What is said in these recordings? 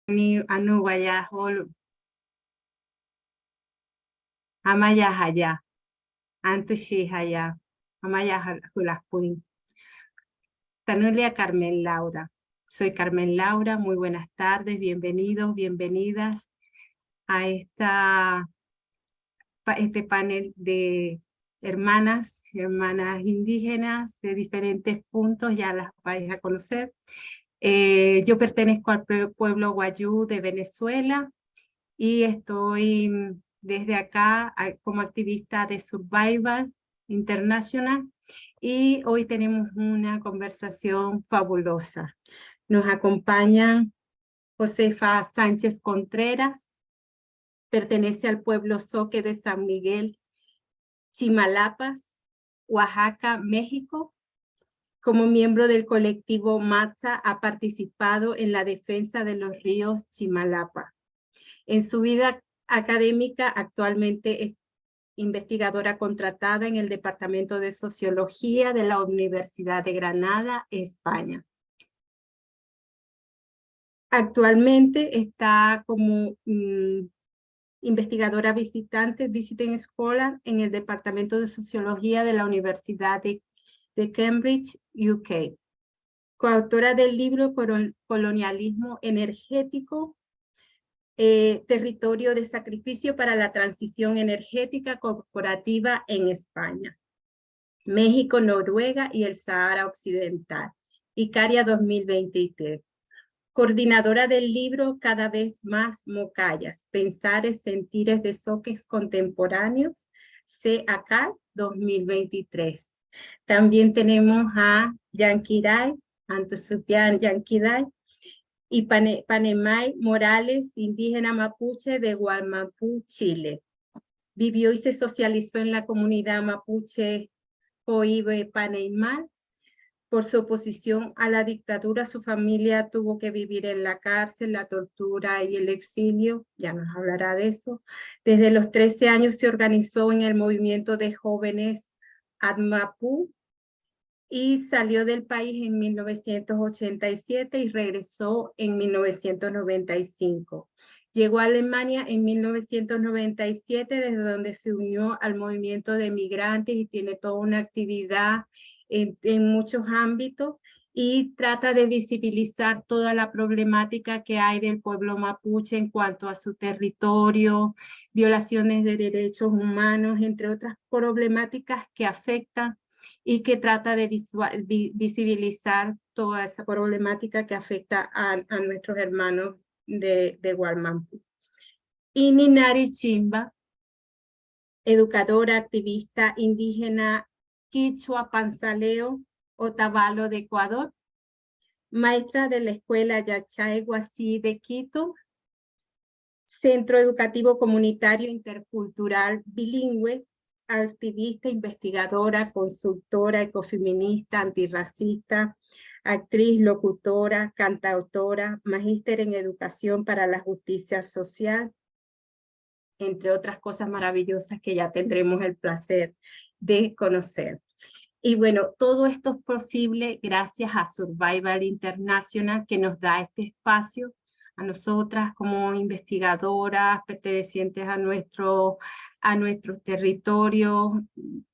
ni anu waya hol amaya haya antushi haya amaya hulapuin. Tanulia Carmen Laura. Soy Carmen Laura, muy buenas tardes, bienvenidos, bienvenidas a este panel de hermanas indígenas de diferentes puntos, ya las vais a conocer. Yo pertenezco al pueblo Wayuu de Venezuela y estoy desde acá como activista de Survival International y hoy tenemos una conversación fabulosa. Nos acompañan Josefa Sánchez Contreras, pertenece al pueblo Zoque de San Miguel, Chimalapas, Oaxaca, México. Como miembro del colectivo MATSA, ha participado en la defensa de los ríos Chimalapa. En su vida académica, actualmente es investigadora contratada en el Departamento de Sociología de la Universidad de Granada, España. Actualmente está como investigadora visitante, visiting scholar, en el Departamento de Sociología de la Universidad de Cambridge, UK. Coautora del libro Colonialismo Energético, Territorio de Sacrificio para la Transición Energética Corporativa en España, México, Noruega y el Sahara Occidental, Icaria 2023. Coordinadora del libro Cada vez más Mocayas, Pensares, Sentires de Zoques Contemporáneos, CACAL 2023. También tenemos a Yanquiray, Antosupian Yanquiray, y Panemay Morales, indígena mapuche de Gualmapu, Chile. Vivió y se socializó en la comunidad mapuche Coibe Paneimal. Por su oposición a la dictadura, su familia tuvo que vivir en la cárcel, la tortura y el exilio. Ya nos hablará de eso. Desde los 13 años se organizó en el movimiento de jóvenes Admapu y salió del país en 1987 y regresó en 1995. Llegó a Alemania en 1997, desde donde se unió al movimiento de migrantes y tiene toda una actividad en muchos ámbitos y trata de visibilizar toda la problemática que hay del pueblo mapuche en cuanto a su territorio, violaciones de derechos humanos, entre otras problemáticas que afectan y que trata de visibilizar toda esa problemática que afecta a nuestros hermanos de Gualmapu. Y Ninari Chimba, educadora, activista indígena Quichua Panzaleo Otavalo de Ecuador, maestra de la Escuela Yachay Guasí de Quito, Centro Educativo Comunitario Intercultural Bilingüe, activista, investigadora, consultora, ecofeminista, antirracista, actriz, locutora, cantautora, magíster en educación para la justicia social, entre otras cosas maravillosas que ya tendremos el placer de conocer. Y bueno, todo esto es posible gracias a Survival International, que nos da este espacio a nosotras como investigadoras pertenecientes a nuestros territorios,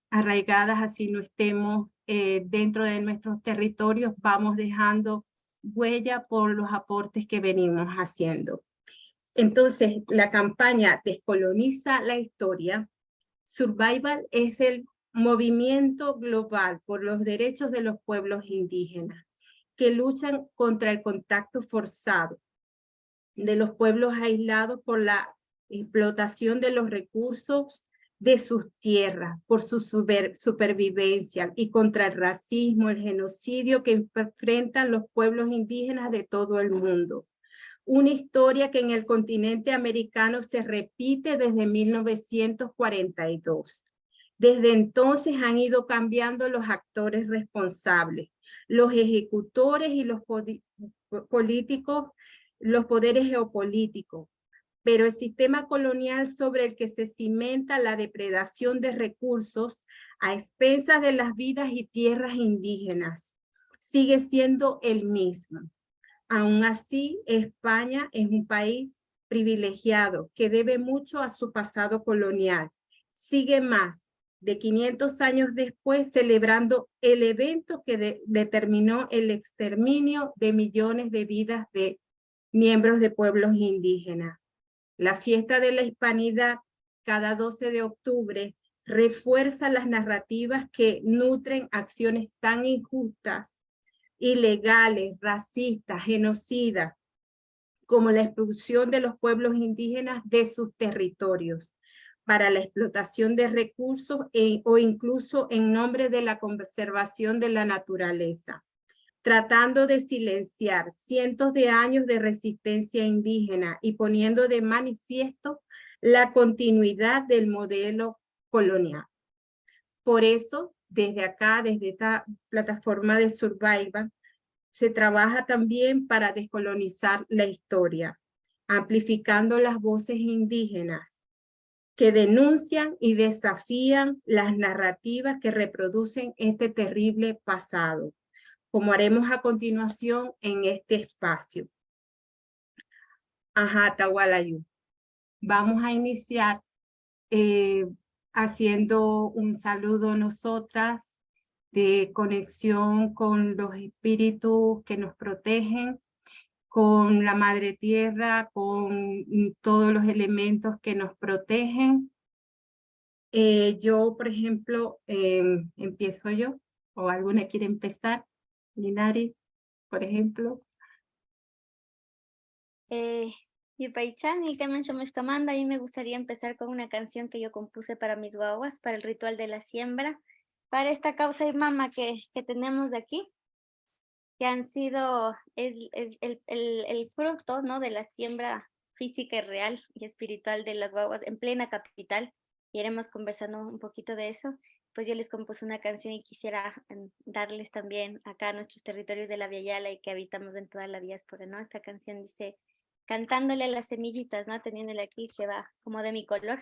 arraigadas así no estemos dentro de nuestros territorios, vamos dejando huella por los aportes que venimos haciendo. Entonces, la campaña Descoloniza la Historia, Survival es el movimiento global por los derechos de los pueblos indígenas que luchan contra el contacto forzado de los pueblos aislados por la explotación de los recursos de sus tierras, por su supervivencia y contra el racismo, el genocidio que enfrentan los pueblos indígenas de todo el mundo. Una historia que en el continente americano se repite desde 1942. Desde entonces han ido cambiando los actores responsables, los ejecutores y los políticos, los poderes geopolíticos, pero el sistema colonial sobre el que se cimenta la depredación de recursos a expensas de las vidas y tierras indígenas sigue siendo el mismo. Aún así, España es un país privilegiado que debe mucho a su pasado colonial. Sigue más de 500 años después celebrando el evento que determinó el exterminio de millones de vidas de miembros de pueblos indígenas. La fiesta de la Hispanidad, cada 12 de octubre, refuerza las narrativas que nutren acciones tan injustas, ilegales, racistas, genocidas, como la expulsión de los pueblos indígenas de sus territorios para la explotación de recursos o incluso en nombre de la conservación de la naturaleza, tratando de silenciar cientos de años de resistencia indígena y poniendo de manifiesto la continuidad del modelo colonial. Por eso, desde acá, desde esta plataforma de Survivor, se trabaja también para descolonizar la historia, amplificando las voces indígenas que denuncian y desafían las narrativas que reproducen este terrible pasado, como haremos a continuación en este espacio. Ajá, Tahualayú. Vamos a iniciar haciendo un saludo nosotras de conexión con los espíritus que nos protegen, con la Madre Tierra, con todos los elementos que nos protegen. Yo, por ejemplo, empiezo yo, o alguna quiere empezar, Linari, por ejemplo. Yupaichan, y Kamanda, y me gustaría empezar con una canción que yo compuse para mis guaguas, para el ritual de la siembra, para esta causa y mama que tenemos de aquí, que han sido, es el fruto, ¿no?, de la siembra física y real y espiritual de las guaguas en plena capital. Y iremos conversando un poquito de eso. Pues yo les compuse una canción y quisiera darles también acá a nuestros territorios de la Via Yala y que habitamos en toda la diáspora, ¿no? Esta canción dice, cantándole a las semillitas, ¿no?, teniéndole aquí que va como de mi color.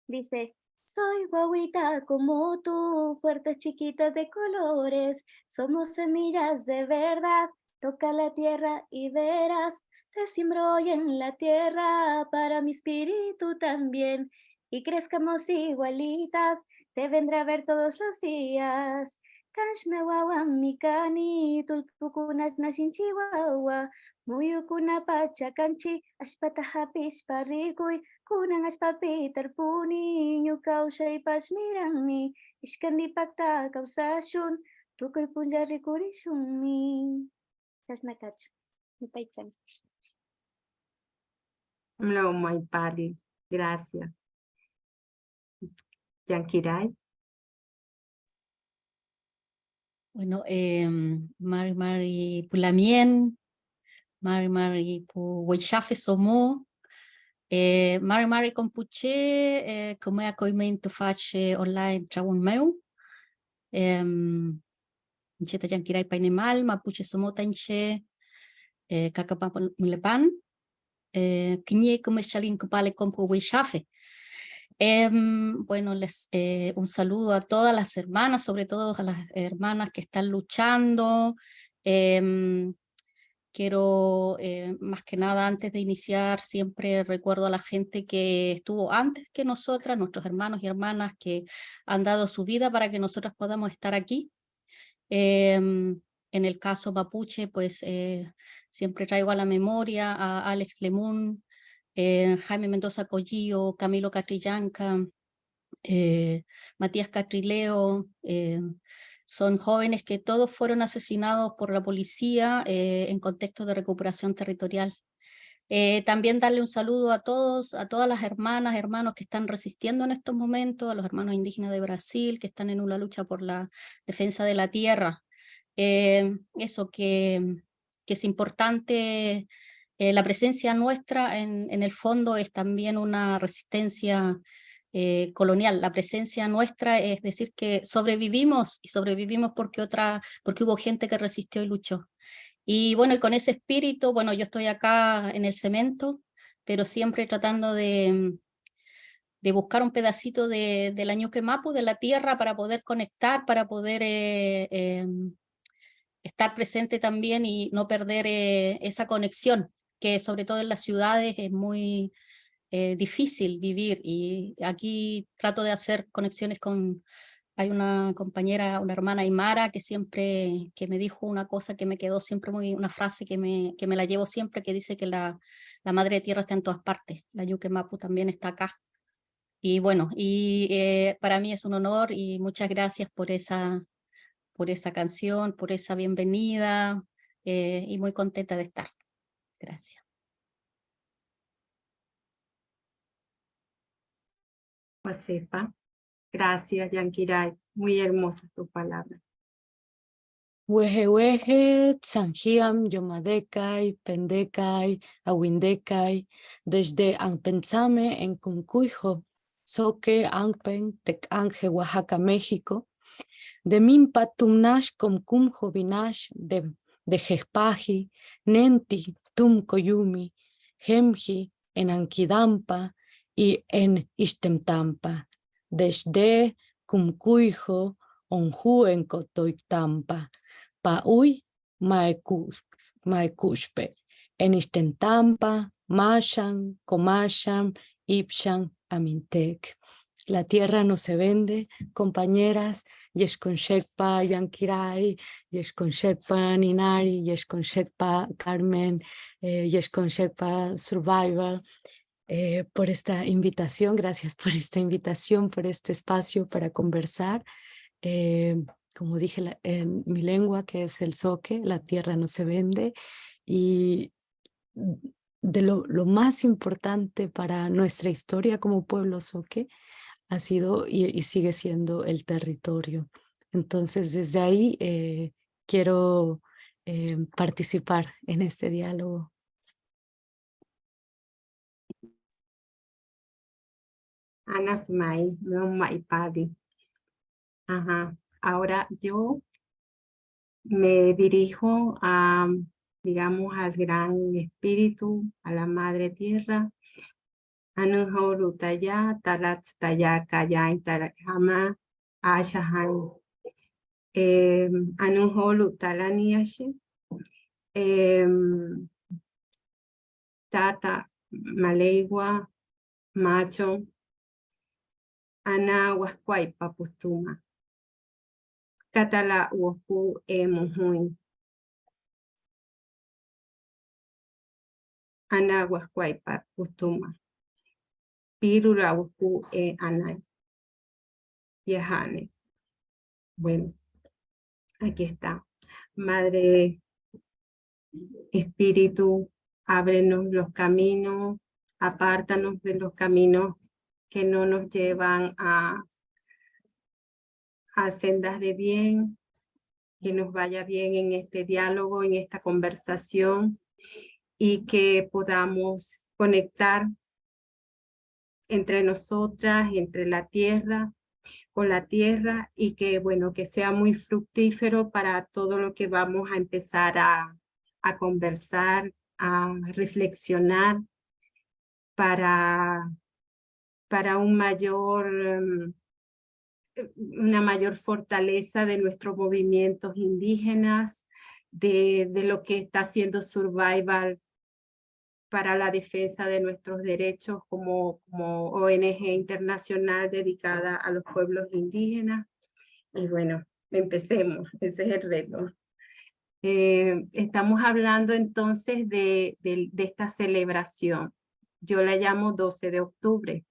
Dice, soy guaguita como tú, fuertes chiquitas de colores, somos semillas de verdad, toca la tierra y verás, te siembro hoy en la tierra para mi espíritu también, y crezcamos igualitas, te vendré a ver todos los días. Kashna wawa mikani, tulpukunas nashin chihuahua, muyukuna pachakanchi, ashpata hapish parikuy, kunang aspapi tarpuni, nyukaushay pasmirangmi, ishkandi pakta kausashun, tukoy punjari kurishunmi. Kashnakachu, mi paichan. No, my padre, gracias. Yankiray. Bueno, Mari Pulamien, Mari Puwachafe Somo, Mari Compuche, como é acolhimento face online trawon meu, Ncheta Yankiray Painemal, Mapuche Somo Tanche, Kakapa Mulepan, Kiñe como Chalin Kupale Compu Wachafe. Bueno, un saludo a todas las hermanas, sobre todo a las hermanas que están luchando. Quiero, más que nada, antes de iniciar, siempre recuerdo a la gente que estuvo antes que nosotras, nuestros hermanos y hermanas que han dado su vida para que nosotras podamos estar aquí. En el caso mapuche, pues siempre traigo a la memoria a Alex Lemun, Jaime Mendoza Collillo, Camilo Catrillanca, Matías Catrileo, son jóvenes que todos fueron asesinados por la policía en contexto de recuperación territorial. También darle un saludo a todos, a todas las hermanas, hermanos que están resistiendo en estos momentos, a los hermanos indígenas de Brasil que están en una lucha por la defensa de la tierra. Eso que es importante, la presencia nuestra en el fondo es también una resistencia colonial. La presencia nuestra es decir que sobrevivimos, y sobrevivimos porque hubo gente que resistió y luchó. Y bueno, y con ese espíritu, bueno, yo estoy acá en el cemento, pero siempre tratando de buscar un pedacito de la Ñuque Mapu, de la tierra, para poder conectar, para poder estar presente también y no perder esa conexión, que sobre todo en las ciudades es muy difícil vivir, y aquí trato de hacer conexiones con... Hay una compañera, una hermana Aymara, que siempre que me dijo una cosa que me quedó siempre una frase que me la llevo siempre, que dice que la madre tierra está en todas partes, la Yuque Mapu también está acá. Y bueno, para mí es un honor y muchas gracias por esa canción, por esa bienvenida, y muy contenta de estar. Gracias. Josefa. Gracias, Yankiray. Muy hermosa tu palabra. Wehe, Tsanjiam, Yomadekai, Pendekai, Awindekai, desde Anpensame en Cuncuijo, Soque, Anpen, Tecanje, Oaxaca, México, de Mimpa, Tumnash, Comcum, Jovinash, de Jejpaji, Nenti, Tum Coyumi, Jemji, en Anquidampa y en Ixtemtampa, desde Cumcuijo, Onju en Cotoictampa, Pauy, Maecushpe, en Ixtemtampa, Mashan, Comashan, Ipshan, Amintec. La tierra no se vende, compañeras. Yeshkonshekpa Yankiray, Yeshkonshekpa Ninari, Yeshkonshekpa Carmen, Yeshkonshekpa Survivor, por esta invitación. Gracias por esta invitación, por este espacio para conversar. Como dije en mi lengua, que es el zoque, la tierra no se vende, y de lo más importante para nuestra historia como pueblo zoque ha sido y sigue siendo el territorio. Entonces, desde ahí quiero participar en este diálogo. Ana Smai, Maipadi. Ajá. Ahora yo me dirijo a, digamos, al gran espíritu, a la madre tierra. Anunhauru taya, talatz taya, kaya, intarakama, ashahan. Anunhauru talaniashe. Tata, malegua, macho. Ana huascuaipa postuma. Catala huascu muhui. Ana huascuaipa postuma. Pirula huascu anay. Yehane. Bueno, aquí está. Madre Espíritu, ábrenos los caminos, apártanos de los caminos que no nos llevan a sendas de bien, que nos vaya bien en este diálogo, en esta conversación, y que podamos conectar entre nosotras, entre la tierra, con la tierra, y que, bueno, que sea muy fructífero para todo lo que vamos a empezar a conversar, a reflexionar, para una mayor fortaleza de nuestros movimientos indígenas, de lo que está haciendo Survival para la defensa de nuestros derechos como ONG internacional dedicada a los pueblos indígenas. Y bueno, empecemos, ese es el reto. Estamos hablando entonces de esta celebración. Yo la llamo 12 de octubre,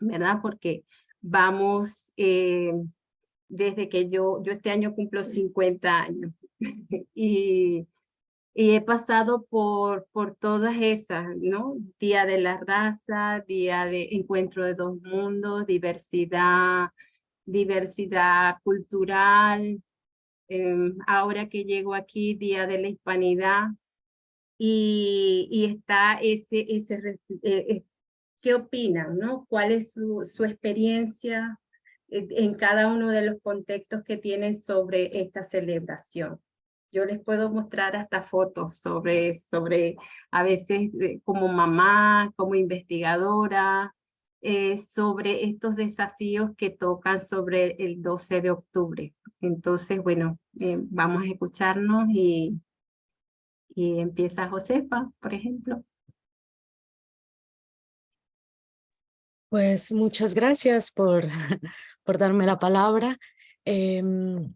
¿verdad? Porque vamos, desde que yo este año cumplo 50 años y he pasado por todas esas, ¿no? Día de la raza, día de encuentro de dos mundos, diversidad cultural. Ahora que llego aquí, Día de la Hispanidad, y está ¿qué opinan, no? ¿Cuál es su experiencia en cada uno de los contextos que tienen sobre esta celebración? Yo les puedo mostrar hasta fotos sobre a veces como mamá, como investigadora, sobre estos desafíos que tocan sobre el 12 de octubre. Entonces, bueno, vamos a escucharnos y empieza Josefa, por ejemplo. Pues muchas gracias por, por darme la palabra. No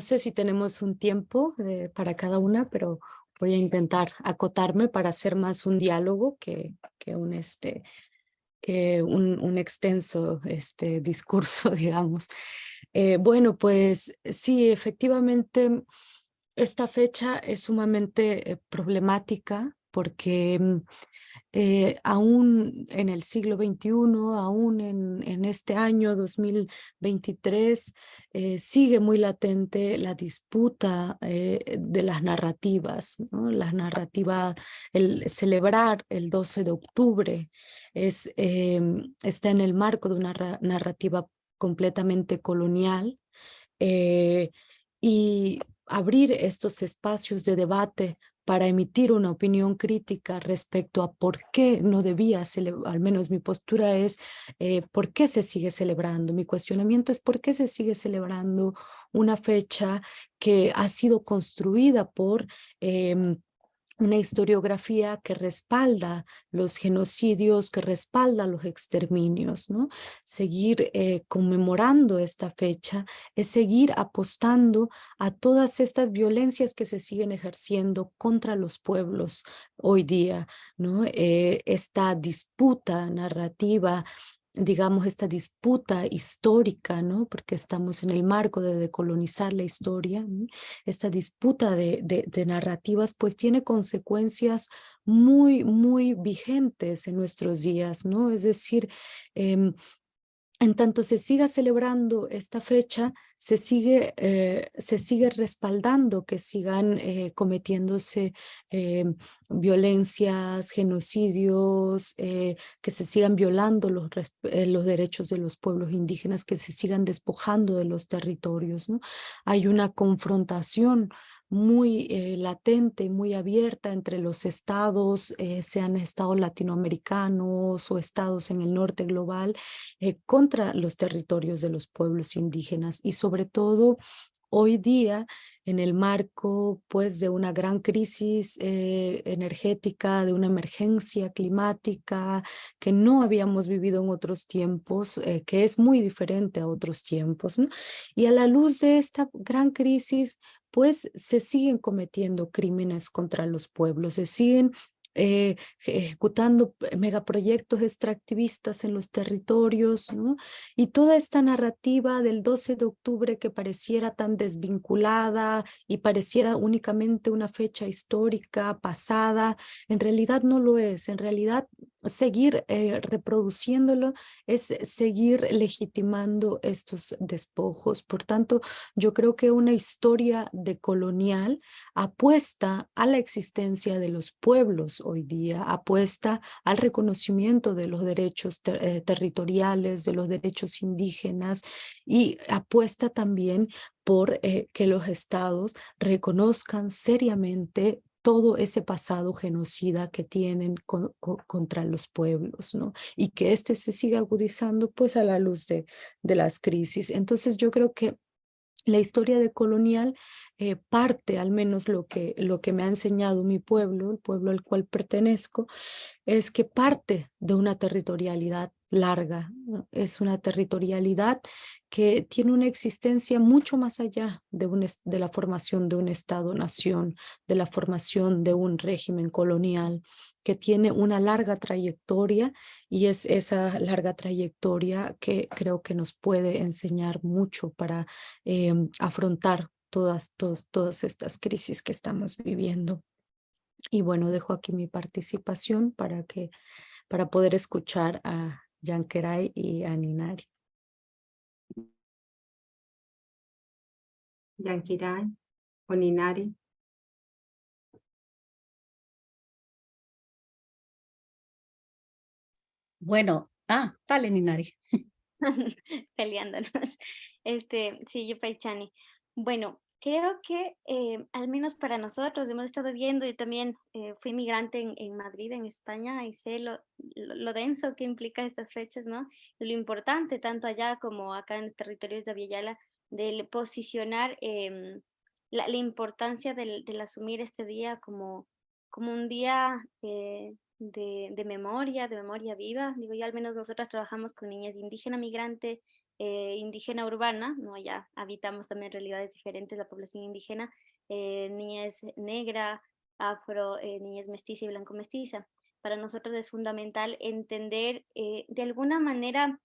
sé si tenemos un tiempo para cada una, pero voy a intentar acotarme para hacer más un diálogo que un extenso discurso, digamos. Bueno, pues sí, efectivamente, esta fecha es sumamente problemática porque aún en el siglo XXI, aún en este año 2023, sigue muy latente la disputa de las narrativas, ¿no? Las narrativas, el celebrar el 12 de octubre está en el marco de una narrativa completamente colonial, y abrir estos espacios de debate para emitir una opinión crítica respecto a por qué no debía celebrar, al menos mi postura es por qué se sigue celebrando. Mi cuestionamiento es por qué se sigue celebrando una fecha que ha sido construida por una historiografía que respalda los genocidios, que respalda los exterminios, ¿no? Seguir conmemorando esta fecha es seguir apostando a todas estas violencias que se siguen ejerciendo contra los pueblos hoy día, ¿no? Esta disputa narrativa, digamos, esta disputa histórica, ¿no? Porque estamos en el marco de decolonizar la historia, ¿no? Esta disputa de narrativas, pues tiene consecuencias muy, muy vigentes en nuestros días, ¿no? Es decir, en tanto se siga celebrando esta fecha, se sigue respaldando que sigan cometiéndose violencias, genocidios, que se sigan violando los derechos de los pueblos indígenas, que se sigan despojando de los territorios, ¿no? Hay una confrontación muy latente y muy abierta entre los estados, sean estados latinoamericanos o estados en el norte global, contra los territorios de los pueblos indígenas y sobre todo hoy día en el marco pues de una gran crisis energética, de una emergencia climática que no habíamos vivido en otros tiempos, que es muy diferente a otros tiempos, ¿no? Y a la luz de esta gran crisis pues se siguen cometiendo crímenes contra los pueblos, se siguen ejecutando megaproyectos extractivistas en los territorios, ¿no? Y toda esta narrativa del 12 de octubre que pareciera tan desvinculada y pareciera únicamente una fecha histórica pasada, en realidad no lo es. En realidad seguir reproduciéndolo es seguir legitimando estos despojos. Por tanto, yo creo que una historia decolonial apuesta a la existencia de los pueblos hoy día, apuesta al reconocimiento de los derechos territoriales, de los derechos indígenas y apuesta también por que los estados reconozcan seriamente todo ese pasado genocida que tienen contra los pueblos, ¿no? Y que este se siga agudizando pues a la luz de las crisis. Entonces yo creo que la historia decolonial parte, al menos lo que me ha enseñado mi pueblo, el pueblo al cual pertenezco, es que parte de una territorialidad larga, ¿no? Es una territorialidad que tiene una existencia mucho más allá de la formación de un Estado-nación, de la formación de un régimen colonial, que tiene una larga trayectoria y es esa larga trayectoria que creo que nos puede enseñar mucho para afrontar todas estas crisis que estamos viviendo. Y bueno, dejo aquí mi participación para poder escuchar a Yankeray y a Ninari. Yankiray o Ninari. Bueno, dale, Ninari. Peleándonos. Sí, Yupaychani. Bueno, creo que al menos para nosotros hemos estado viendo, yo también fui migrante en Madrid, en España, y sé lo denso que implica estas fechas, ¿no? Y lo importante, tanto allá como acá en los territorios de Abya, del posicionar la importancia del asumir este día como un día de memoria viva. Digo, yo al menos nosotras trabajamos con niñas indígena migrante, indígena urbana, ¿no? Ya habitamos también realidades diferentes, la población indígena, niñez negra, afro, niñez mestiza y blanco mestiza. Para nosotros es fundamental entender de alguna manera,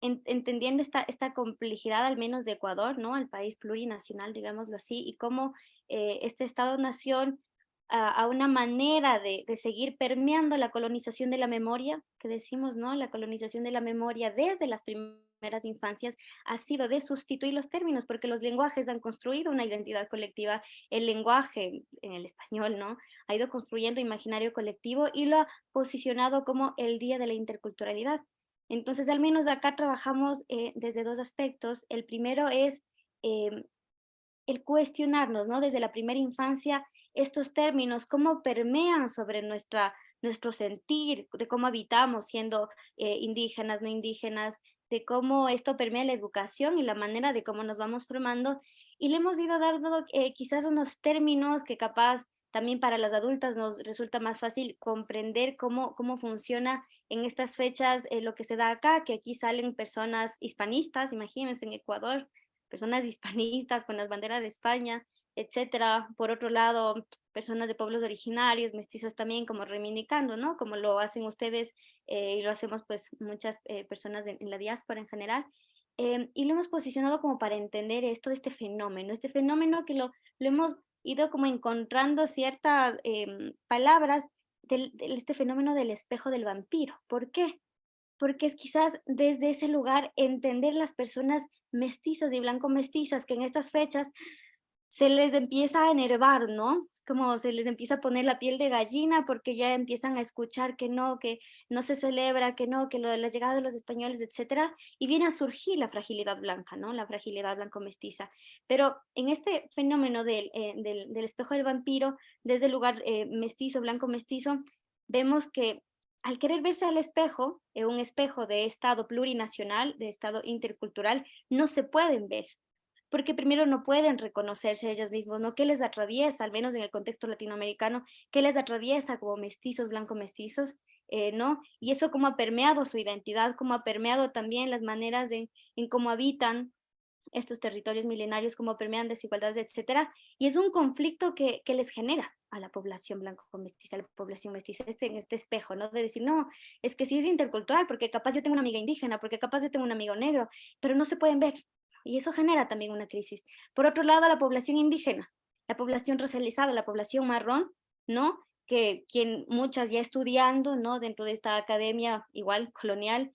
entendiendo esta complejidad al menos de Ecuador, ¿no? El país plurinacional, digámoslo así, y cómo este Estado-nación a una manera de seguir permeando la colonización de la memoria, que decimos, ¿no? La colonización de la memoria desde las primeras infancias ha sido de sustituir los términos, porque los lenguajes han construido una identidad colectiva. El lenguaje, en el español, ¿no? Ha ido construyendo imaginario colectivo y lo ha posicionado como el Día de la Interculturalidad. Entonces, al menos acá trabajamos desde dos aspectos. El primero es el cuestionarnos, ¿no? Desde la primera infancia, estos términos, cómo permean sobre nuestro sentir, de cómo habitamos siendo indígenas, no indígenas, de cómo esto permea la educación y la manera de cómo nos vamos formando. Y le hemos ido dando quizás unos términos que capaz también para las adultas nos resulta más fácil comprender cómo funciona en estas fechas lo que se da acá, que aquí salen personas hispanistas, imagínense en Ecuador, personas hispanistas con las banderas de España, etcétera. Por otro lado, personas de pueblos originarios, mestizas también, como reivindicando, ¿no? Como lo hacen ustedes y lo hacemos pues muchas personas en la diáspora en general. Y lo hemos posicionado como para entender este fenómeno que lo hemos ido como encontrando ciertas palabras este fenómeno del espejo del vampiro. ¿Por qué? Porque es quizás desde ese lugar entender las personas mestizas y blanco mestizas que en estas fechas se les empieza a enervar, ¿no? Es como se les empieza a poner la piel de gallina porque ya empiezan a escuchar que no se celebra, que no, que lo de la llegada de los españoles, etcétera, y viene a surgir la fragilidad blanca, ¿no? La fragilidad blanco-mestiza. Pero en este fenómeno del espejo del vampiro, desde el lugar mestizo, blanco-mestizo, vemos que al querer verse al espejo, un espejo de estado plurinacional, de estado intercultural, no se pueden ver, porque primero no pueden reconocerse ellos mismos, ¿no? ¿Qué les atraviesa, al menos en el contexto latinoamericano, qué les atraviesa como mestizos, blanco-mestizos, ¿no? Y eso cómo ha permeado su identidad, cómo ha permeado también las maneras en cómo habitan estos territorios milenarios, cómo permean desigualdades, etcétera, y es un conflicto que les genera a la población blanco-mestiza, a la población mestiza, este espejo, ¿no? De decir, no, es que sí es intercultural, porque capaz yo tengo una amiga indígena, porque capaz yo tengo un amigo negro, pero no se pueden ver, y eso genera también una crisis. Por otro lado, la población indígena, la población racializada, la población marrón, ¿no? Que muchas ya estudiando, ¿no? Dentro de esta academia igual colonial,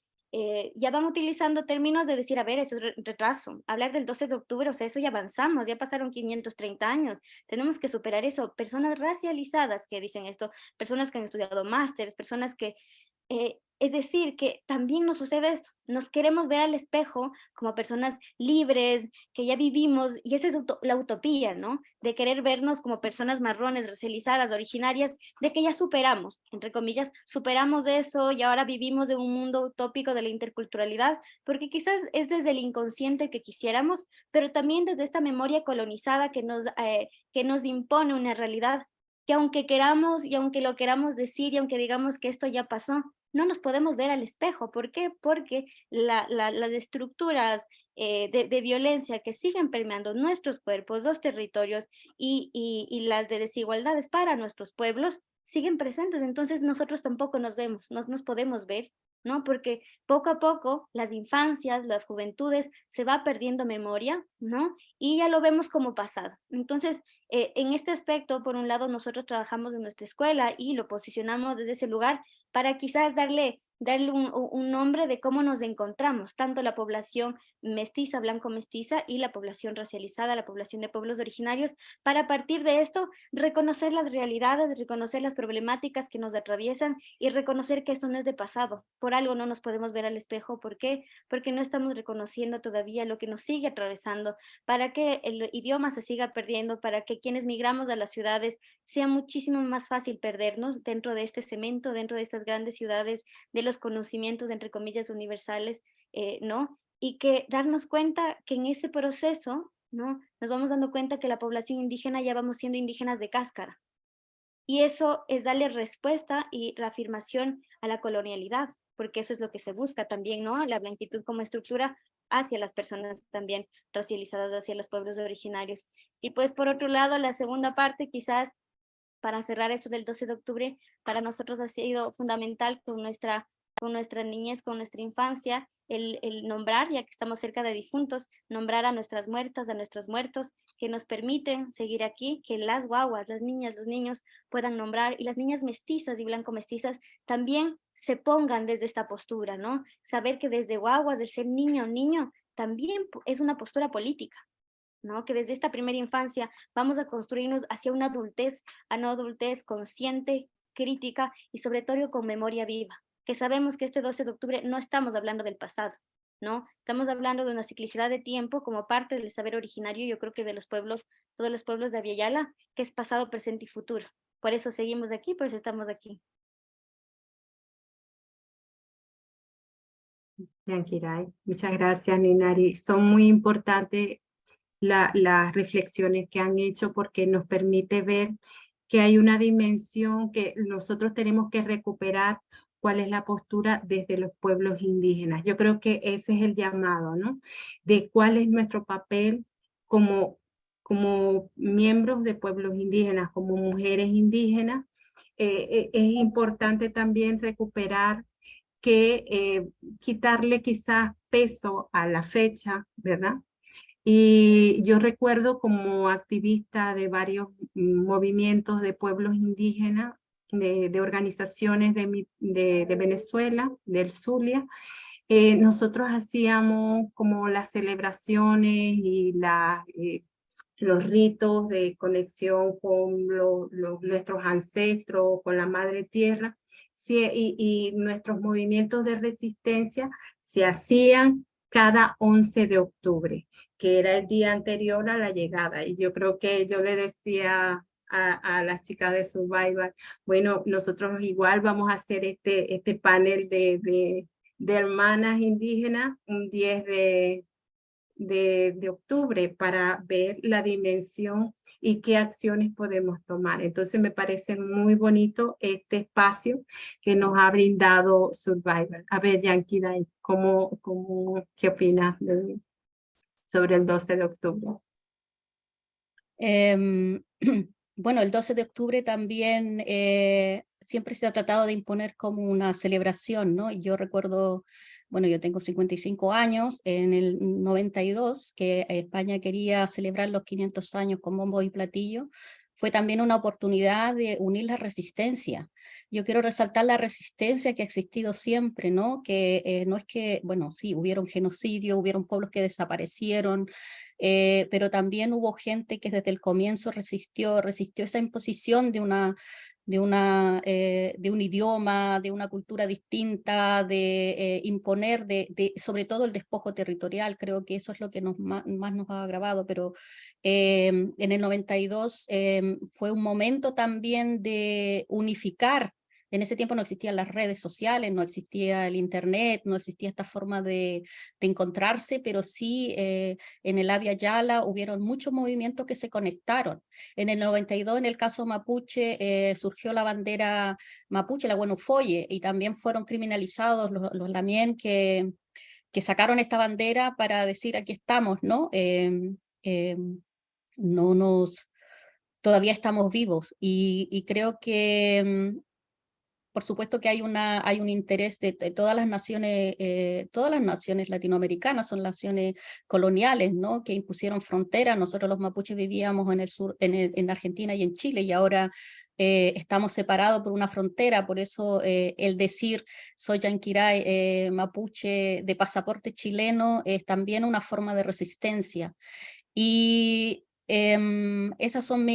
ya van utilizando términos de decir, a ver, eso es retraso. Hablar del 12 de octubre, o sea, eso ya avanzamos, ya pasaron 530 años, tenemos que superar eso. Personas racializadas que dicen esto, personas que han estudiado másteres, personas que es decir, que también nos sucede esto, nos queremos ver al espejo como personas libres, que ya vivimos, y esa es la utopía, ¿no? De querer vernos como personas marrones, racializadas, originarias, de que ya superamos, entre comillas, superamos eso y ahora vivimos en un mundo utópico de la interculturalidad, porque quizás es desde el inconsciente que quisiéramos, pero también desde esta memoria colonizada que nos impone una realidad que aunque queramos y aunque lo queramos decir y aunque digamos que esto ya pasó, no nos podemos ver al espejo. ¿Por qué? Porque las estructuras de violencia que siguen permeando nuestros cuerpos, los territorios y las de desigualdades para nuestros pueblos siguen presentes. Entonces nosotros tampoco nos vemos, no nos podemos ver, ¿no? Porque poco a poco las infancias, las juventudes, se va perdiendo memoria, ¿no? Y ya lo vemos como pasado. Entonces, en este aspecto, por un lado, nosotros trabajamos en nuestra escuela y lo posicionamos desde ese lugar para quizás darle darle un nombre de cómo nos encontramos, tanto la población mestiza, blanco-mestiza, y la población racializada, la población de pueblos originarios, para a partir de esto reconocer las realidades, reconocer las problemáticas que nos atraviesan y reconocer que esto no es de pasado. Por algo no nos podemos ver al espejo. ¿Por qué? Porque no estamos reconociendo todavía lo que nos sigue atravesando, para que el idioma se siga perdiendo, para que quienes migramos a las ciudades sea muchísimo más fácil perdernos dentro de este cemento, dentro de estas grandes ciudades, de los conocimientos, entre comillas, universales, ¿no? Y que darnos cuenta que en ese proceso, ¿no? Nos vamos dando cuenta que la población indígena ya vamos siendo indígenas de cáscara. Y eso es darle respuesta y reafirmación a la colonialidad, porque eso es lo que se busca también, ¿no? La blanquitud como estructura hacia las personas también racializadas, hacia los pueblos originarios. Y pues por otro lado, la segunda parte, quizás para cerrar esto del 12 de octubre, para nosotros ha sido fundamental con nuestra niñez, con nuestra infancia, el nombrar, ya que estamos cerca de difuntos, nombrar a nuestras muertas, a nuestros muertos, que nos permiten seguir aquí, que las guaguas, las niñas, los niños puedan nombrar, y las niñas mestizas y blanco-mestizas también se pongan desde esta postura, ¿no? Saber que desde guaguas, del ser niña o niño, también es una postura política, ¿no? Que desde esta primera infancia vamos a construirnos hacia una adultez consciente, crítica y sobre todo con memoria viva, que sabemos que este 12 de octubre no estamos hablando del pasado, ¿no? Estamos hablando de una ciclicidad de tiempo como parte del saber originario, yo creo que de los pueblos, todos los pueblos de Abya Yala, que es pasado, presente y futuro. Por eso seguimos aquí, por eso estamos aquí. Yankiray, muchas gracias, Ninari. Son muy importantes las reflexiones que han hecho, porque nos permite ver que hay una dimensión que nosotros tenemos que recuperar, cuál es la postura desde los pueblos indígenas. Yo creo que ese es el llamado, ¿no? De cuál es nuestro papel como miembros de pueblos indígenas, como mujeres indígenas. Es importante también recuperar que quitarle quizás peso a la fecha, ¿verdad? Y yo recuerdo como activista de varios movimientos de pueblos indígenas, de organizaciones de Venezuela, del Zulia, nosotros hacíamos como las celebraciones y los ritos de conexión con nuestros ancestros, con la madre tierra, sí, y nuestros movimientos de resistencia se hacían cada 11 de octubre, que era el día anterior a la llegada. Y yo creo que yo le decía a las chicas de Survivor, bueno, nosotros igual vamos a hacer este panel de hermanas indígenas un 10 de octubre para ver la dimensión y qué acciones podemos tomar. Entonces me parece muy bonito este espacio que nos ha brindado Survivor. A ver, Yankiray, ¿qué opinas sobre el 12 de octubre? Bueno, el 12 de octubre también siempre se ha tratado de imponer como una celebración, ¿no? Y yo recuerdo, bueno, yo tengo 55 años, en el 92, que España quería celebrar los 500 años con bombo y platillo, fue también una oportunidad de unir la resistencia. Yo quiero resaltar la resistencia que ha existido siempre, ¿no? Que no es que, bueno, sí, hubieron genocidio, hubieron pueblos que desaparecieron, pero también hubo gente que desde el comienzo resistió esa imposición de un idioma, de una cultura distinta, de imponer, sobre todo el despojo territorial. Creo que eso es lo que más nos ha agravado, pero en el 92 fue un momento también de unificar. En ese tiempo no existían las redes sociales, no existía el internet, no existía esta forma de encontrarse, pero sí en el Abya Yala hubieron muchos movimientos que se conectaron. En el 92, en el caso mapuche, surgió la bandera mapuche, la Huenufoye, y también fueron criminalizados los lamien que sacaron esta bandera para decir aquí estamos, ¿no? Todavía estamos vivos, y creo que por supuesto que hay un interés de todas las naciones latinoamericanas, son naciones coloniales, ¿no? Que impusieron fronteras. Nosotros los mapuches vivíamos en el sur, en Argentina y en Chile, y ahora estamos separados por una frontera, por eso el decir soy Yanquiray mapuche de pasaporte chileno es también una forma de resistencia. Y esas son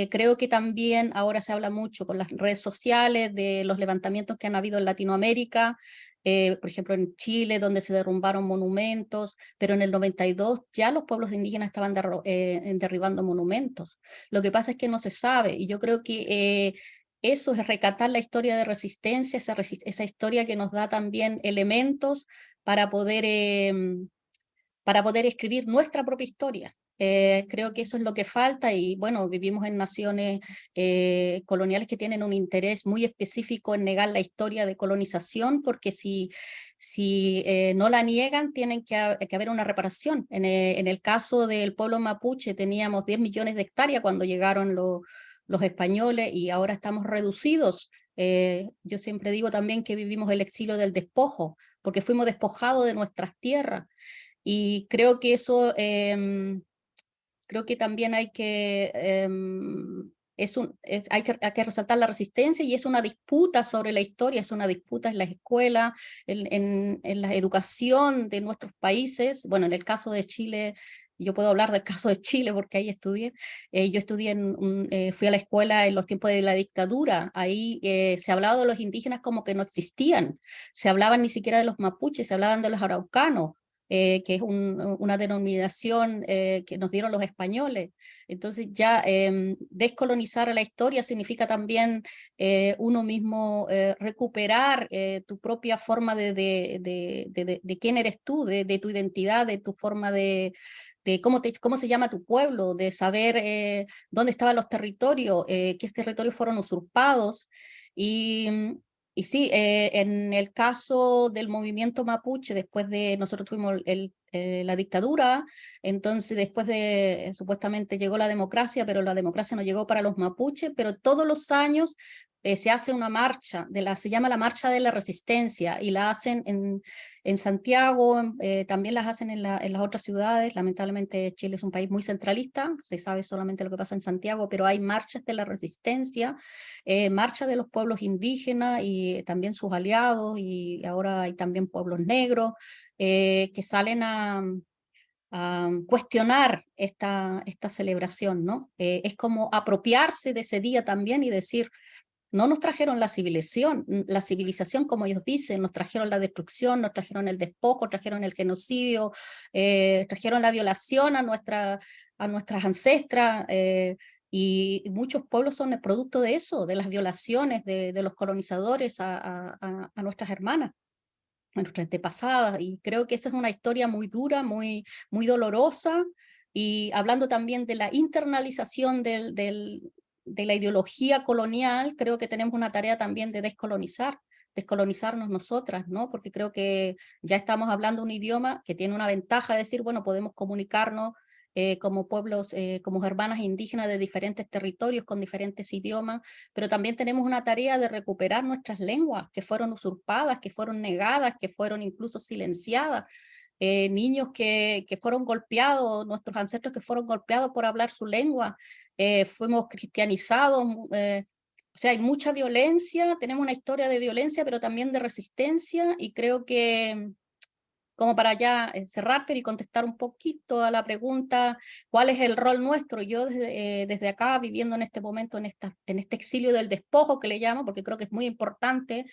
creo que también ahora se habla mucho con las redes sociales de los levantamientos que han habido en Latinoamérica, por ejemplo en Chile, donde se derrumbaron monumentos, pero en el 92 ya los pueblos indígenas estaban derribando monumentos. Lo que pasa es que no se sabe, y yo creo que eso es recatar la historia de resistencia, esa historia que nos da también elementos para poder escribir nuestra propia historia. Creo que eso es lo que falta y bueno, vivimos en naciones coloniales que tienen un interés muy específico en negar la historia de colonización, porque si no la niegan, tienen que haber una reparación. En el caso del pueblo mapuche teníamos 10 millones de hectáreas cuando llegaron los españoles y ahora estamos reducidos. Yo siempre digo también que vivimos el exilio del despojo, porque fuimos despojados de nuestras tierras. Y creo que eso, creo que también hay que, hay que resaltar la resistencia y es una disputa sobre la historia, es una disputa en la escuela, en la educación de nuestros países. Bueno, en el caso de Chile, yo puedo hablar del caso de Chile porque ahí estudié. Yo estudié, fui a la escuela en los tiempos de la dictadura. Ahí se hablaba de los indígenas como que no existían. Se hablaban ni siquiera de los mapuches, se hablaban de los araucanos. Que es una denominación que nos dieron los españoles. Entonces ya descolonizar la historia significa también uno mismo recuperar tu propia forma de quién eres tú, de tu identidad, de tu forma de cómo se llama tu pueblo, de saber dónde estaban los territorios, qué territorios fueron usurpados. Y sí, en el caso del movimiento mapuche, después de nosotros tuvimos la dictadura, entonces después de, supuestamente llegó la democracia, pero la democracia no llegó para los mapuches, pero todos los años se hace una marcha, se llama la Marcha de la Resistencia, y la hacen en Santiago, también las hacen en las otras ciudades. Lamentablemente Chile es un país muy centralista, se sabe solamente lo que pasa en Santiago, pero hay marchas de la resistencia, marchas de los pueblos indígenas y también sus aliados, y ahora hay también pueblos negros que salen a cuestionar esta celebración, ¿no? Es como apropiarse de ese día también y decir, no nos trajeron la civilización como ellos dicen, nos trajeron la destrucción, nos trajeron el despojo, trajeron el genocidio, trajeron la violación a nuestras ancestras, y muchos pueblos son el producto de eso, de las violaciones de los colonizadores a nuestras hermanas, a nuestras antepasadas, y creo que esa es una historia muy dura, muy dolorosa, y hablando también de la internalización de la ideología colonial, creo que tenemos una tarea también de descolonizarnos nosotras, ¿no? Porque creo que ya estamos hablando un idioma que tiene una ventaja de decir, bueno, podemos comunicarnos como pueblos, como hermanas indígenas de diferentes territorios con diferentes idiomas, pero también tenemos una tarea de recuperar nuestras lenguas que fueron usurpadas, que fueron negadas, que fueron incluso silenciadas. Niños que fueron golpeados, nuestros ancestros que fueron golpeados por hablar su lengua, fuimos cristianizados, o sea, hay mucha violencia, tenemos una historia de violencia, pero también de resistencia, y creo que, como para ya cerrar, pero y contestar un poquito a la pregunta, ¿cuál es el rol nuestro? Yo desde acá, viviendo en este momento, en este exilio del despojo que le llamo, porque creo que es muy importante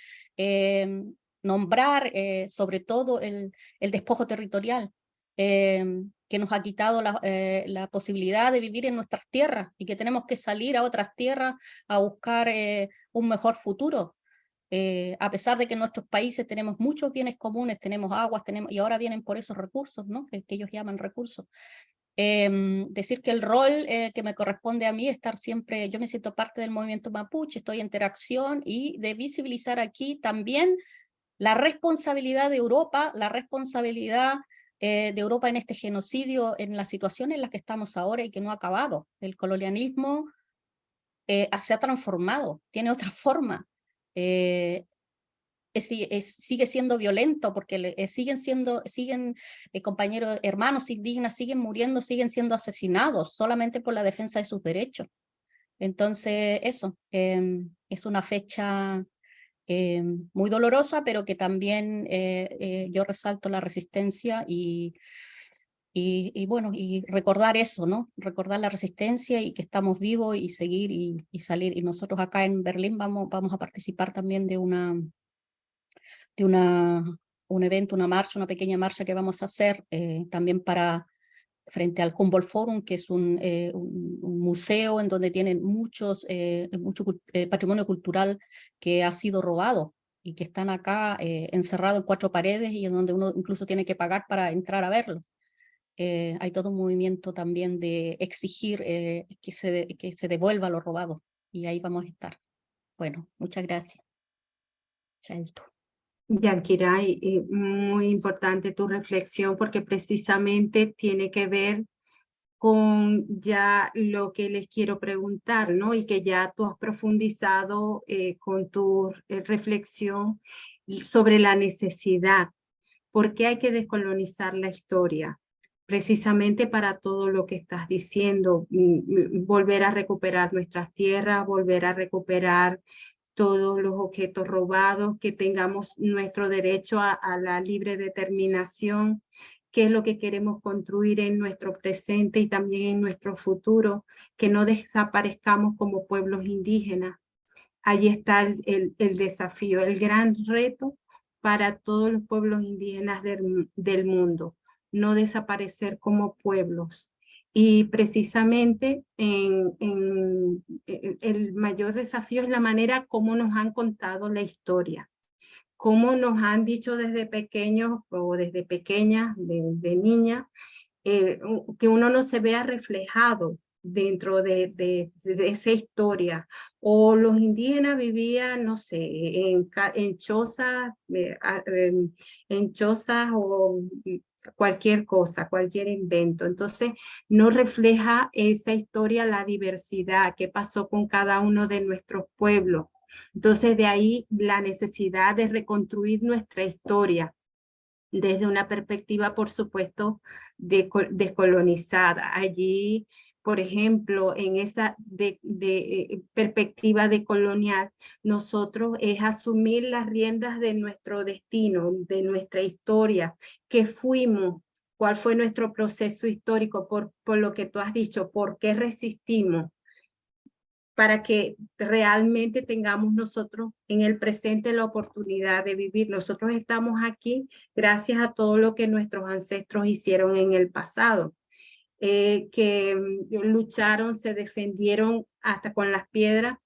nombrar sobre todo el despojo territorial, que nos ha quitado la posibilidad de vivir en nuestras tierras y que tenemos que salir a otras tierras a buscar un mejor futuro. A pesar de que en nuestros países tenemos muchos bienes comunes, tenemos aguas, y ahora vienen por esos recursos, ¿no? que ellos llaman recursos. Decir que el rol que me corresponde a mí es estar siempre, yo me siento parte del movimiento mapuche, estoy en interacción, y de visibilizar aquí también la responsabilidad de Europa, la responsabilidad de Europa en este genocidio, en la situación en la que estamos ahora y que no ha acabado. El colonialismo se ha transformado, tiene otra forma. Sigue siendo violento porque siguen compañeros, hermanos indígenas, siguen muriendo, siguen siendo asesinados solamente por la defensa de sus derechos. Entonces, eso, es una fecha muy dolorosa, pero que también yo resalto la resistencia y bueno, y recordar eso, ¿no? Recordar la resistencia y que estamos vivos y seguir y salir. Y nosotros acá en Berlín vamos a participar también de un evento, una marcha, una pequeña marcha que vamos a hacer también frente al Humboldt Forum, que es un museo en donde tienen mucho patrimonio cultural que ha sido robado y que están acá encerrados en 4 paredes y en donde uno incluso tiene que pagar para entrar a verlos. Hay todo un movimiento también de exigir que se devuelva lo robado, y ahí vamos a estar. Bueno, muchas gracias. Chaito. Yankiray, muy importante tu reflexión porque precisamente tiene que ver con ya lo que les quiero preguntar, ¿no? Y que ya tú has profundizado con tu reflexión sobre la necesidad. ¿Por qué hay que descolonizar la historia? Precisamente para todo lo que estás diciendo, volver a recuperar nuestras tierras, volver a recuperar todos los objetos robados, que tengamos nuestro derecho a la libre determinación, qué es lo que queremos construir en nuestro presente y también en nuestro futuro, que no desaparezcamos como pueblos indígenas. Allí está el desafío, el gran reto para todos los pueblos indígenas del mundo, no desaparecer como pueblos. Y precisamente el mayor desafío es la manera como nos han contado la historia, cómo nos han dicho desde pequeños o desde pequeñas, de niña, que uno no se vea reflejado dentro de esa historia. O los indígenas vivían, no sé, en chozas, en chozas o cualquier cosa, cualquier invento. Entonces, no refleja esa historia la diversidad, qué pasó con cada uno de nuestros pueblos. Entonces, de ahí la necesidad de reconstruir nuestra historia desde una perspectiva, por supuesto, descolonizada. Allí, por ejemplo, en esa perspectiva decolonial, nosotros es asumir las riendas de nuestro destino, de nuestra historia, qué fuimos, cuál fue nuestro proceso histórico, por lo que tú has dicho, por qué resistimos, para que realmente tengamos nosotros en el presente la oportunidad de vivir. Nosotros estamos aquí gracias a todo lo que nuestros ancestros hicieron en el pasado, que lucharon, se defendieron hasta con las piedras.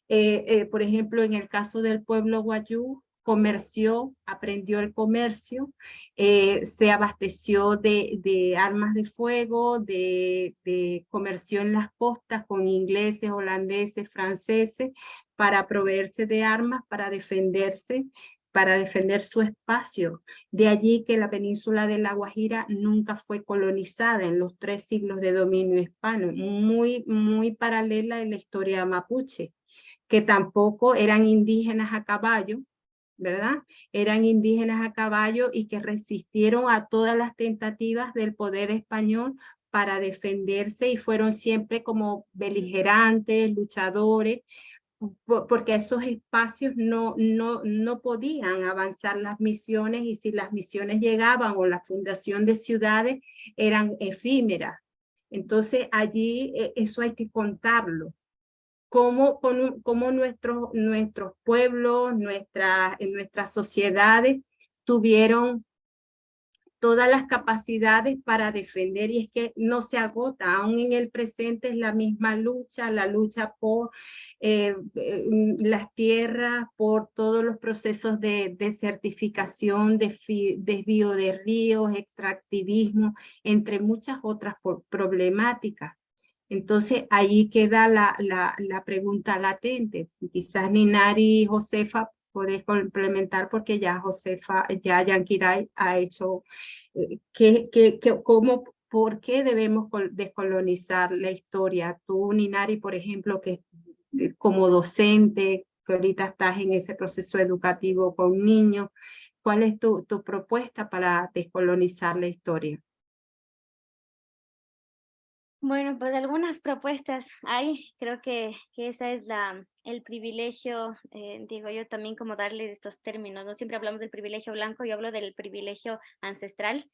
Por ejemplo, en el caso del pueblo Wayuu, comerció, aprendió el comercio, se abasteció de armas de fuego, comerció en las costas con ingleses, holandeses, franceses, para proveerse de armas, para defenderse, para defender su espacio. De allí que la península de La Guajira nunca fue colonizada en los 3 siglos de dominio hispano, muy paralela en la historia mapuche, que tampoco eran indígenas a caballo, ¿verdad? Eran indígenas a caballo y que resistieron a todas las tentativas del poder español para defenderse y fueron siempre como beligerantes, luchadores, porque esos espacios no podían avanzar las misiones, y si las misiones llegaban o la fundación de ciudades eran efímeras. Entonces allí eso hay que contarlo. Cómo nuestros pueblos, nuestras sociedades tuvieron todas las capacidades para defender, y es que no se agota, aún en el presente es la misma lucha, la lucha por las tierras, por todos los procesos de desertificación, desvío de ríos, extractivismo, entre muchas otras problemáticas. Entonces, ahí queda la pregunta latente. Quizás Ninari y Josefa podés complementar, porque ya Josefa, ya Yankiray ha hecho, ¿por qué debemos descolonizar la historia? Tú, Ninari, por ejemplo, que como docente, que ahorita estás en ese proceso educativo con niños, ¿cuál es tu propuesta para descolonizar la historia? Bueno, pues algunas propuestas hay, creo que esa es el privilegio, digo yo también como darle estos términos, no siempre hablamos del privilegio blanco, yo hablo del privilegio ancestral,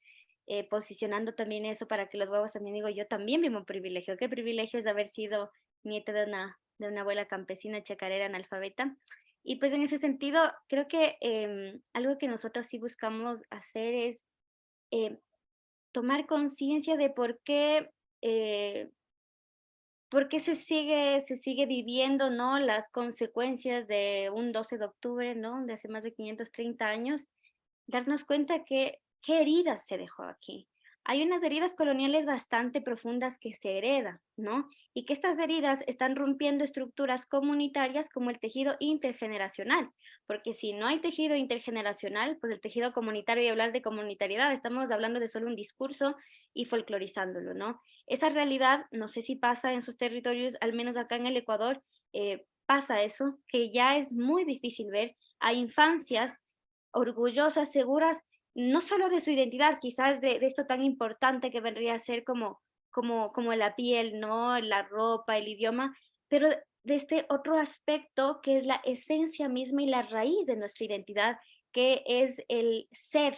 posicionando también eso para que los guaguas también digo, yo también vivo un privilegio, ¿qué privilegio es haber sido nieta de una abuela campesina chacarera analfabeta? Y pues en ese sentido, creo que algo que nosotros sí buscamos hacer es eh, tomar conciencia de eh, por qué se sigue viviendo, ¿no? Las consecuencias de un 12 de octubre, ¿no? De hace más de 530 años, darnos cuenta que qué heridas se dejó aquí. Hay unas heridas coloniales bastante profundas que se heredan, ¿no? Y que estas heridas están rompiendo estructuras comunitarias como el tejido intergeneracional, porque si no hay tejido intergeneracional, pues el tejido comunitario, y hablar de comunitariedad, estamos hablando de solo un discurso y folclorizándolo, ¿no? Esa realidad, no sé si pasa en sus territorios, al menos acá en el Ecuador, pasa eso, que ya es muy difícil ver a infancias orgullosas, seguras, no solo de su identidad, quizás de esto tan importante que vendría a ser como la piel, ¿no? La ropa, el idioma, pero de este otro aspecto que es la esencia misma y la raíz de nuestra identidad, que es el ser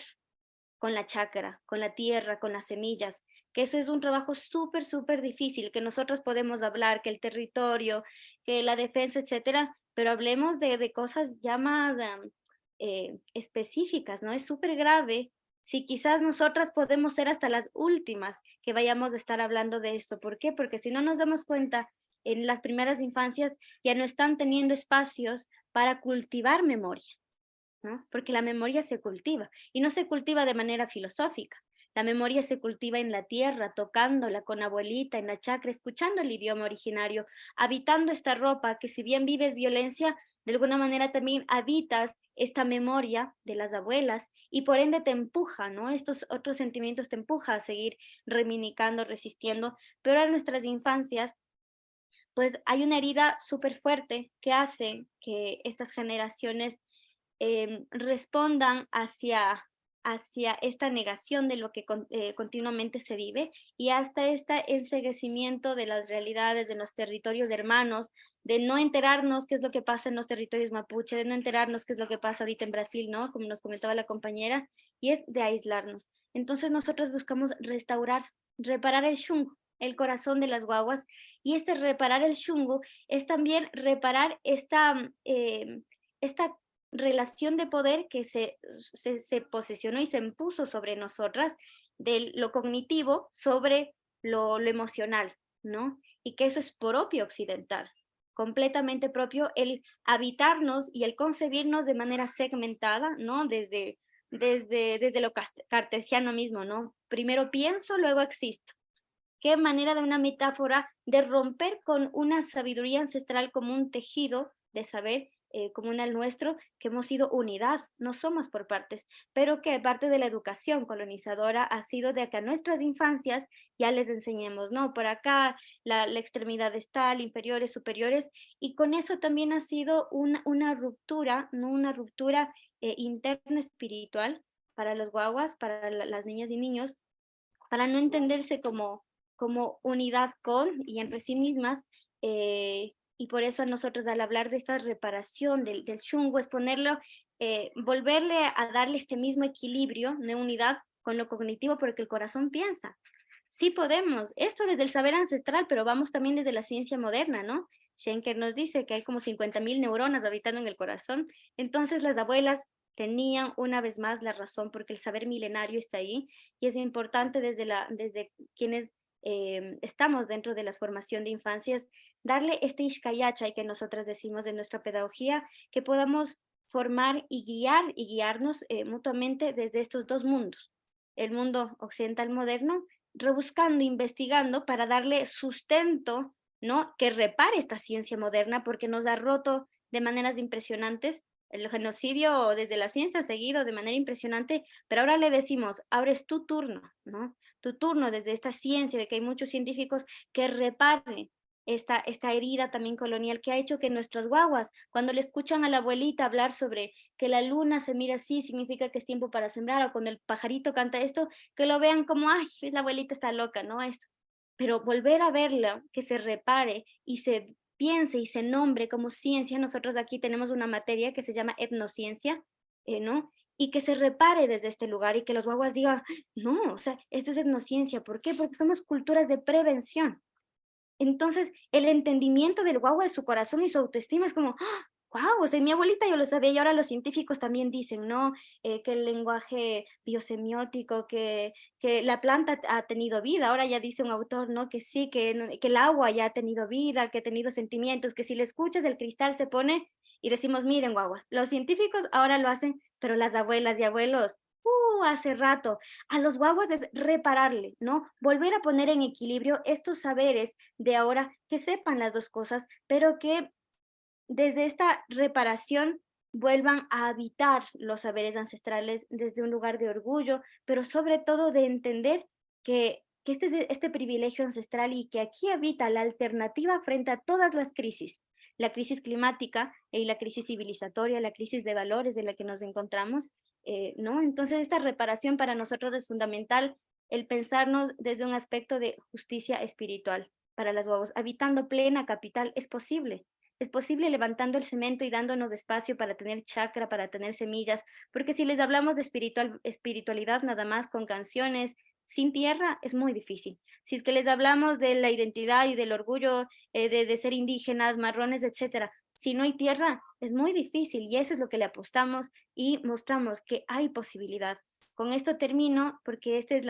con la chakra, con la tierra, con las semillas, que eso es un trabajo súper, súper difícil, que nosotros podemos hablar, que el territorio, que la defensa, etcétera, pero hablemos de cosas ya más específicas, ¿no? Es súper grave si quizás nosotras podemos ser hasta las últimas que vayamos a estar hablando de esto. ¿Por qué? Porque si no nos damos cuenta, en las primeras infancias ya no están teniendo espacios para cultivar memoria, ¿no? Porque la memoria se cultiva y no se cultiva de manera filosófica. La memoria se cultiva en la tierra, tocándola con abuelita, en la chacra, escuchando el idioma originario, habitando esta ropa que si bien vives violencia, de alguna manera también habitas esta memoria de las abuelas y por ende te empuja, ¿no? Estos otros sentimientos te empuja a seguir reivindicando, resistiendo, pero en nuestras infancias pues hay una herida súper fuerte que hace que estas generaciones respondan hacia esta negación de lo que continuamente se vive y hasta este enceguecimiento de las realidades de los territorios hermanos, de no enterarnos qué es lo que pasa en los territorios mapuche, de no enterarnos qué es lo que pasa ahorita en Brasil, ¿no? Como nos comentaba la compañera, y es de aislarnos. Entonces nosotros buscamos restaurar, reparar el shungo, el corazón de las guaguas, y este reparar el shungo es también reparar esta relación de poder que se posesionó y se impuso sobre nosotras, de lo cognitivo sobre lo emocional, ¿no? Y que eso es propio occidental, completamente propio el habitarnos y el concebirnos de manera segmentada, ¿no? Desde lo cartesiano mismo, ¿no? Primero pienso, luego existo. Qué manera de una metáfora de romper con una sabiduría ancestral como un tejido de saber común al nuestro, que hemos sido unidad, no somos por partes, pero que parte de la educación colonizadora ha sido de que a nuestras infancias ya les enseñemos, no, por acá la extremidad es tal, inferiores, superiores, y con eso también ha sido una ruptura, no una ruptura interna espiritual para los guaguas, para las niñas y niños, para no entenderse como unidad con y entre sí mismas, y por eso nosotros al hablar de esta reparación del shungo es ponerlo, volverle a darle este mismo equilibrio de unidad con lo cognitivo porque el corazón piensa. Sí podemos, esto desde el saber ancestral, pero vamos también desde la ciencia moderna, ¿no? Schenker nos dice que hay como 50.000 neuronas habitando en el corazón, entonces las abuelas tenían una vez más la razón porque el saber milenario está ahí y es importante desde quienes estamos dentro de la formación de infancias, darle este ishkayachay que nosotras decimos de nuestra pedagogía, que podamos formar y guiarnos mutuamente desde estos dos mundos, el mundo occidental moderno, rebuscando, investigando para darle sustento, ¿no? Que repare esta ciencia moderna porque nos ha roto de maneras impresionantes. El genocidio desde la ciencia ha seguido de manera impresionante, pero ahora le decimos, ahora es tu turno, ¿no? Tu turno desde esta ciencia, de que hay muchos científicos que reparen esta herida también colonial que ha hecho que nuestros guaguas, cuando le escuchan a la abuelita hablar sobre que la luna se mira así, significa que es tiempo para sembrar, o cuando el pajarito canta esto, que lo vean como, ay, la abuelita está loca, ¿no? Esto. pero volver a verlo, que se repare y se piense y se nombre como ciencia. Nosotros aquí tenemos una materia que se llama etnociencia, ¿no? Y que se repare desde este lugar y que los guaguas digan, no, o sea, esto es etnociencia. ¿Por qué? Porque somos culturas de prevención. Entonces, el entendimiento del guagua de su corazón y su autoestima es como, wow, o sea, mi abuelita yo lo sabía y ahora los científicos también dicen, ¿no? Que el lenguaje biosemiótico, que la planta ha tenido vida. Ahora ya dice un autor, ¿no? Que sí, que el agua ya ha tenido vida, que ha tenido sentimientos, que si le escuchas del cristal se pone y decimos, miren, guaguas, los científicos ahora lo hacen, pero las abuelas y abuelos, hace rato, a los guaguas es repararle, ¿no? Volver a poner en equilibrio estos saberes de ahora, que sepan las dos cosas, pero que desde esta reparación vuelvan a habitar los saberes ancestrales desde un lugar de orgullo, pero sobre todo de entender que este privilegio ancestral y que aquí habita la alternativa frente a todas las crisis, la crisis climática y la crisis civilizatoria, la crisis de valores de la que nos encontramos, ¿no? Entonces esta reparación para nosotros es fundamental, el pensarnos desde un aspecto de justicia espiritual para las guaguas. Habitando plena capital es posible levantando el cemento y dándonos espacio para tener chakra, para tener semillas, porque si les hablamos de espiritualidad nada más con canciones, sin tierra es muy difícil. Si es que les hablamos de la identidad y del orgullo de ser indígenas, marrones, etcétera, si no hay tierra es muy difícil y eso es lo que le apostamos y mostramos que hay posibilidad. Con esto termino porque esta es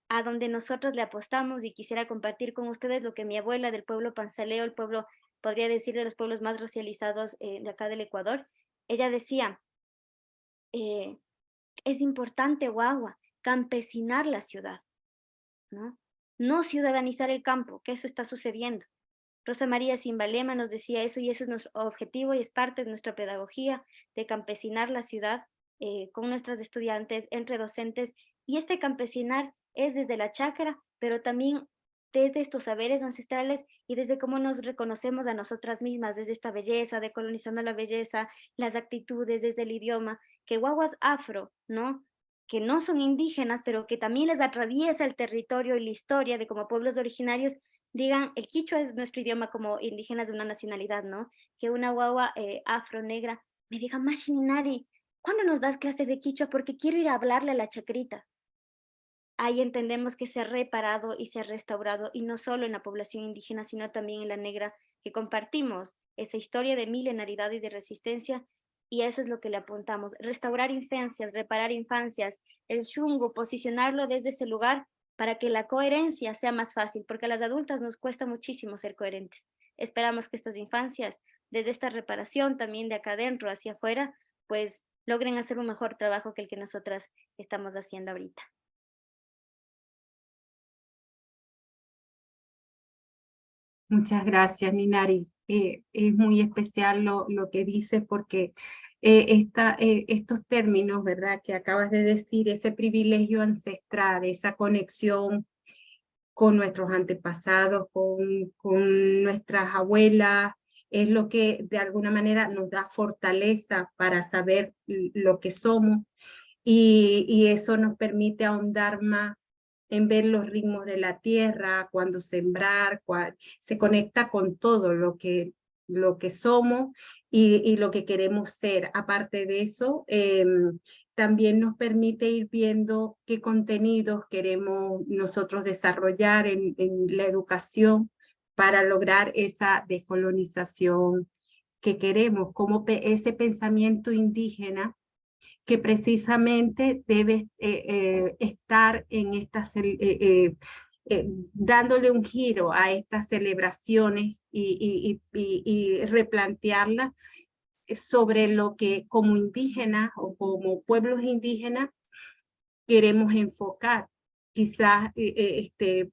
a donde nosotros le apostamos y quisiera compartir con ustedes lo que mi abuela del pueblo panzaleo, el pueblo, podría decir, de los pueblos más racializados de acá del Ecuador, ella decía, es importante, guagua, campesinar la ciudad, ¿no? No ciudadanizar el campo, que eso está sucediendo. Rosa María Simbalema nos decía eso y eso es nuestro objetivo y es parte de nuestra pedagogía de campesinar la ciudad con nuestras estudiantes, entre docentes, y este campesinar es desde la chácara, pero también desde estos saberes ancestrales y desde cómo nos reconocemos a nosotras mismas, desde esta belleza, decolonizando la belleza, las actitudes, desde el idioma, que guaguas afro, ¿no? Que no son indígenas, pero que también les atraviesa el territorio y la historia de como pueblos originarios, digan, el quichua es nuestro idioma como indígenas de una nacionalidad, ¿no? Que una guagua afro, negra, me diga, Mashininari, ¿cuándo nos das clase de quichua? Porque quiero ir a hablarle a la chacrita. Ahí entendemos que se ha reparado y se ha restaurado, y no solo en la población indígena, sino también en la negra, que compartimos esa historia de milenaridad y de resistencia, y eso es lo que le apuntamos, restaurar infancias, reparar infancias, el shungo, posicionarlo desde ese lugar para que la coherencia sea más fácil, porque a las adultas nos cuesta muchísimo ser coherentes. Esperamos que estas infancias, desde esta reparación también de acá adentro hacia afuera, pues logren hacer un mejor trabajo que el que nosotras estamos haciendo ahorita. Muchas gracias, Ninari. Es muy especial lo que dices porque estos términos, ¿verdad?, que acabas de decir, ese privilegio ancestral, esa conexión con nuestros antepasados, con nuestras abuelas, es lo que de alguna manera nos da fortaleza para saber lo que somos y eso nos permite ahondar más en ver los ritmos de la tierra, cuando sembrar, se conecta con todo lo que somos y lo que queremos ser. Aparte de eso, también nos permite ir viendo qué contenidos queremos nosotros desarrollar en la educación para lograr esa descolonización que queremos, como ese pensamiento indígena que precisamente debe estar en estas, dándole un giro a estas celebraciones y replantearlas sobre lo que como indígenas o como pueblos indígenas queremos enfocar. Quizás,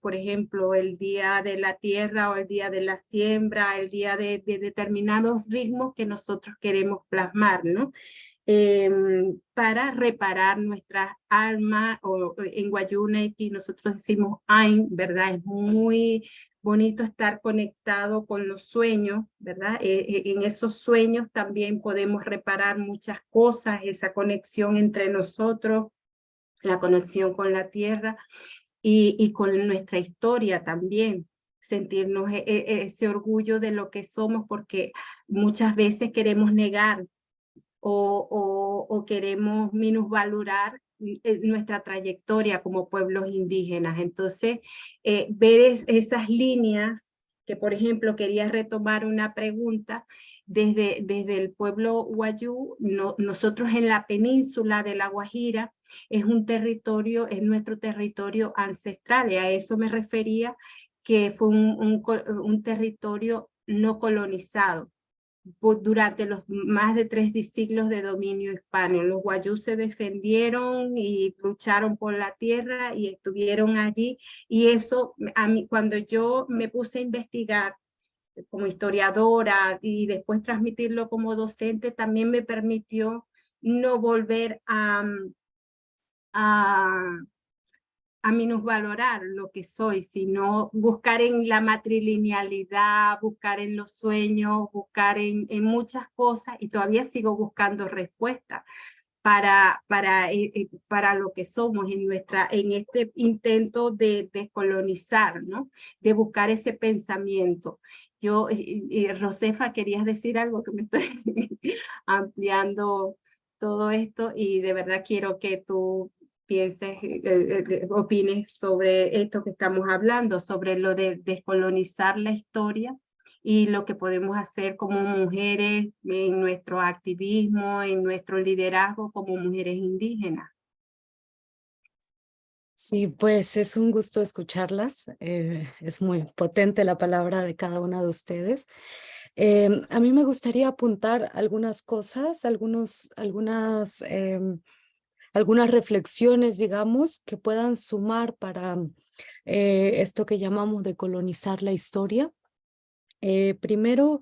por ejemplo, el Día de la Tierra o el Día de la Siembra, el día de determinados ritmos que nosotros queremos plasmar, ¿no? Para reparar nuestras almas, o en Wayuuneki nosotros decimos Ain, ¿verdad? Es muy bonito estar conectado con los sueños, ¿verdad? En esos sueños también podemos reparar muchas cosas, esa conexión entre nosotros, la conexión con la tierra, y con nuestra historia también, sentirnos ese orgullo de lo que somos, porque muchas veces queremos negar o queremos minusvalorar nuestra trayectoria como pueblos indígenas. Entonces, ver esas líneas, que por ejemplo quería retomar una pregunta, desde el pueblo Wayuu, nosotros en la península de La Guajira, es un territorio, es nuestro territorio ancestral, y a eso me refería, que fue un territorio no colonizado durante los más de 3 siglos de dominio hispano. Los Wayuu se defendieron y lucharon por la tierra y estuvieron allí, y eso a mí, cuando yo me puse a investigar como historiadora y después transmitirlo como docente, también me permitió no volver a minusvalorar lo que soy, sino buscar en la matrilinealidad, buscar en los sueños, buscar en muchas cosas, y todavía sigo buscando respuestas para lo que somos en este intento de descolonizar, ¿no? De buscar ese pensamiento. Yo, Josefa, querías decir algo, que me estoy ampliando todo esto, y de verdad quiero que tú pienses, opines sobre esto que estamos hablando, sobre lo de descolonizar la historia y lo que podemos hacer como mujeres en nuestro activismo, en nuestro liderazgo como mujeres indígenas. Sí, pues es un gusto escucharlas. Es muy potente la palabra de cada una de ustedes. A mí me gustaría apuntar algunas cosas, algunas reflexiones, digamos, que puedan sumar para esto que llamamos de colonizar la historia. Primero,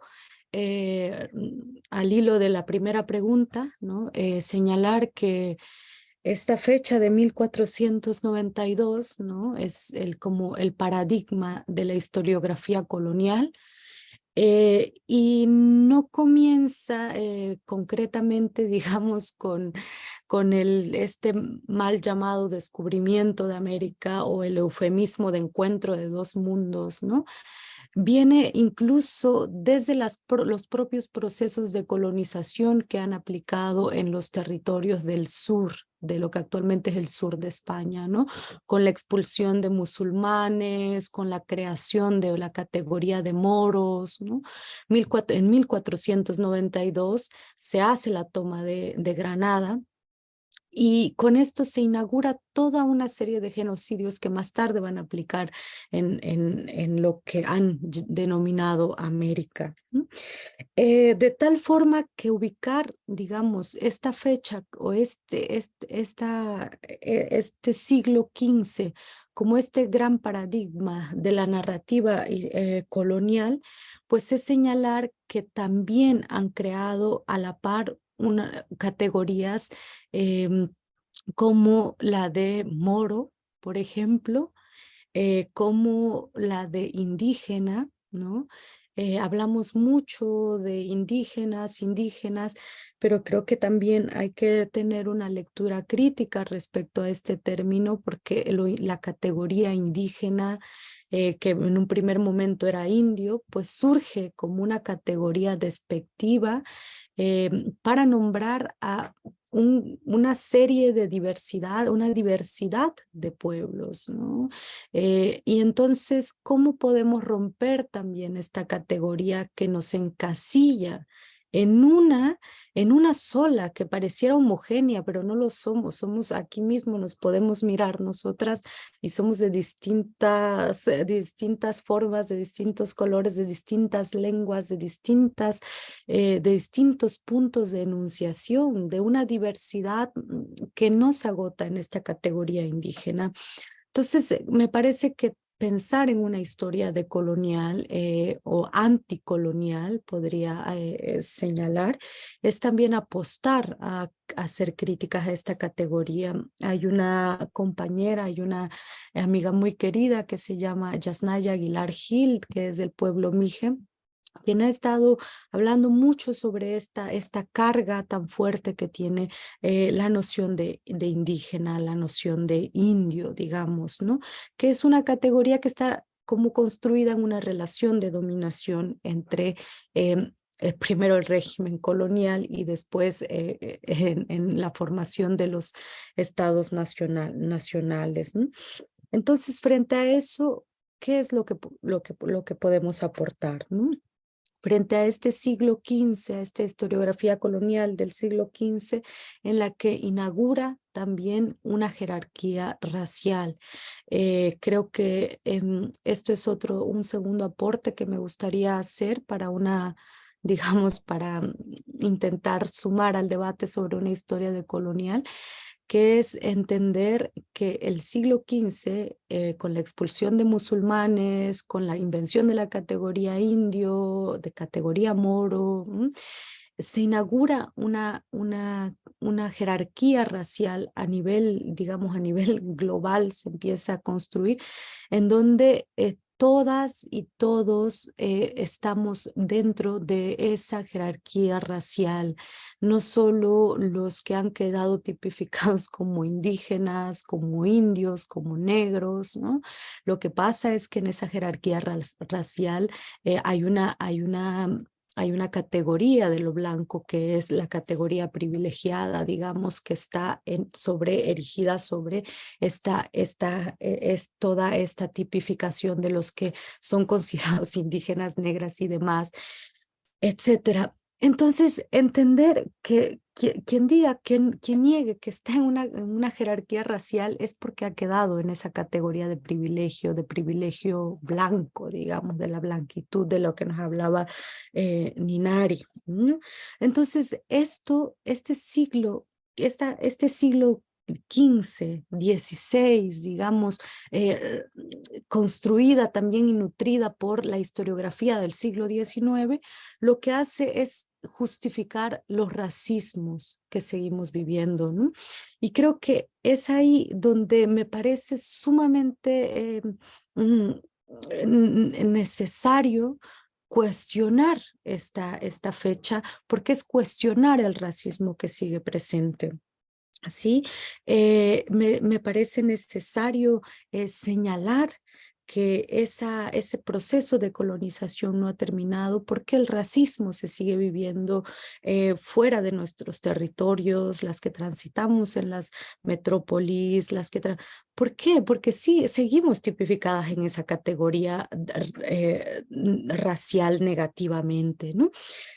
al hilo de la primera pregunta, ¿no? Señalar que esta fecha de 1492, ¿no? Es como el paradigma de la historiografía colonial, y no comienza concretamente, digamos, con este mal llamado descubrimiento de América o el eufemismo de encuentro de dos mundos, ¿no? Viene incluso desde los propios procesos de colonización que han aplicado en los territorios del sur, de lo que actualmente es el sur de España, ¿no? Con la expulsión de musulmanes, con la creación de la categoría de moros, ¿no? En 1492 se hace la toma de Granada, y con esto se inaugura toda una serie de genocidios que más tarde van a aplicar en lo que han denominado América. De tal forma que ubicar, digamos, esta fecha o este siglo XV como este gran paradigma de la narrativa colonial, pues es señalar que también han creado a la par categorías como la de moro, por ejemplo, como la de indígena, ¿no? Hablamos mucho de indígenas, pero creo que también hay que tener una lectura crítica respecto a este término, porque la categoría indígena, que en un primer momento era indio, pues surge como una categoría despectiva para nombrar a una serie de diversidad, una diversidad de pueblos, ¿no? Y entonces, ¿cómo podemos romper también esta categoría que nos encasilla en una sola, que pareciera homogénea, pero no lo somos? Somos aquí mismo, nos podemos mirar nosotras y somos de distintas formas, de distintos colores, de distintas lenguas, de distintos puntos de enunciación, de una diversidad que no se agota en esta categoría indígena. Entonces, me parece que pensar en una historia decolonial o anticolonial, podría señalar, es también apostar a hacer críticas a esta categoría. Hay una compañera, hay una amiga muy querida que se llama Yasnaya Aguilar Gil, que es del pueblo Mije, quien ha estado hablando mucho sobre esta carga tan fuerte que tiene la noción de indígena, la noción de indio, digamos, ¿no? Que es una categoría que está como construida en una relación de dominación entre primero el régimen colonial y después en la formación de los estados nacionales, ¿no? Entonces, frente a eso, ¿qué es lo que podemos aportar, ¿no? Frente a este siglo XV, a esta historiografía colonial del siglo XV, en la que inaugura también una jerarquía racial. Creo que esto es un segundo aporte que me gustaría hacer para digamos, para intentar sumar al debate sobre una historia decolonial, que es entender que el siglo XV, con la expulsión de musulmanes, con la invención de la categoría indio, de categoría moro, se inaugura una jerarquía racial a nivel, digamos, a nivel global, se empieza a construir, en donde todas y todos estamos dentro de esa jerarquía racial, no solo los que han quedado tipificados como indígenas, como indios, como negros, ¿no? Lo que pasa es que en esa jerarquía racial hay una categoría de lo blanco que es la categoría privilegiada, digamos, que está erigida sobre es toda esta tipificación de los que son considerados indígenas, negras y demás, etcétera. Entonces, entender que quien diga, quien niegue que está en una jerarquía racial es porque ha quedado en esa categoría de privilegio blanco, digamos, de la blanquitud, de lo que nos hablaba Ninari, ¿no? Entonces, este siglo XV, XVI, digamos, construida también y nutrida por la historiografía del siglo XIX, lo que hace es justificar los racismos que seguimos viviendo, ¿no? Y creo que es ahí donde me parece sumamente necesario cuestionar esta fecha, porque es cuestionar el racismo que sigue presente. ¿Sí? Me parece necesario señalar que ese proceso de colonización no ha terminado porque el racismo se sigue viviendo fuera de nuestros territorios, las que transitamos en las metrópolis, ¿por qué? Porque sí, seguimos tipificadas en esa categoría racial negativamente, ¿no?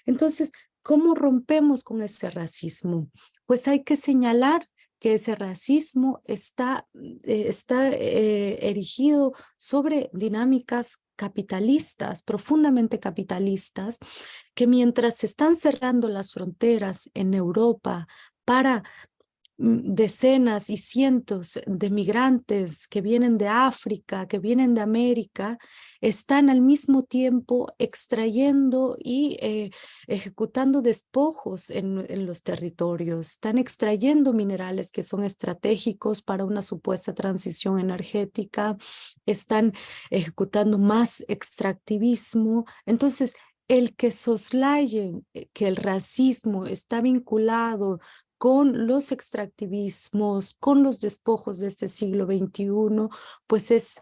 Entonces, ¿cómo rompemos con ese racismo? Pues hay que señalar que ese racismo está erigido sobre dinámicas capitalistas, profundamente capitalistas, que mientras se están cerrando las fronteras en Europa para decenas y cientos de migrantes que vienen de África, que vienen de América, están al mismo tiempo extrayendo y ejecutando despojos en los territorios, están extrayendo minerales que son estratégicos para una supuesta transición energética, están ejecutando más extractivismo. Entonces, el que soslayen que el racismo está vinculado con los extractivismos, con los despojos de este siglo XXI, pues es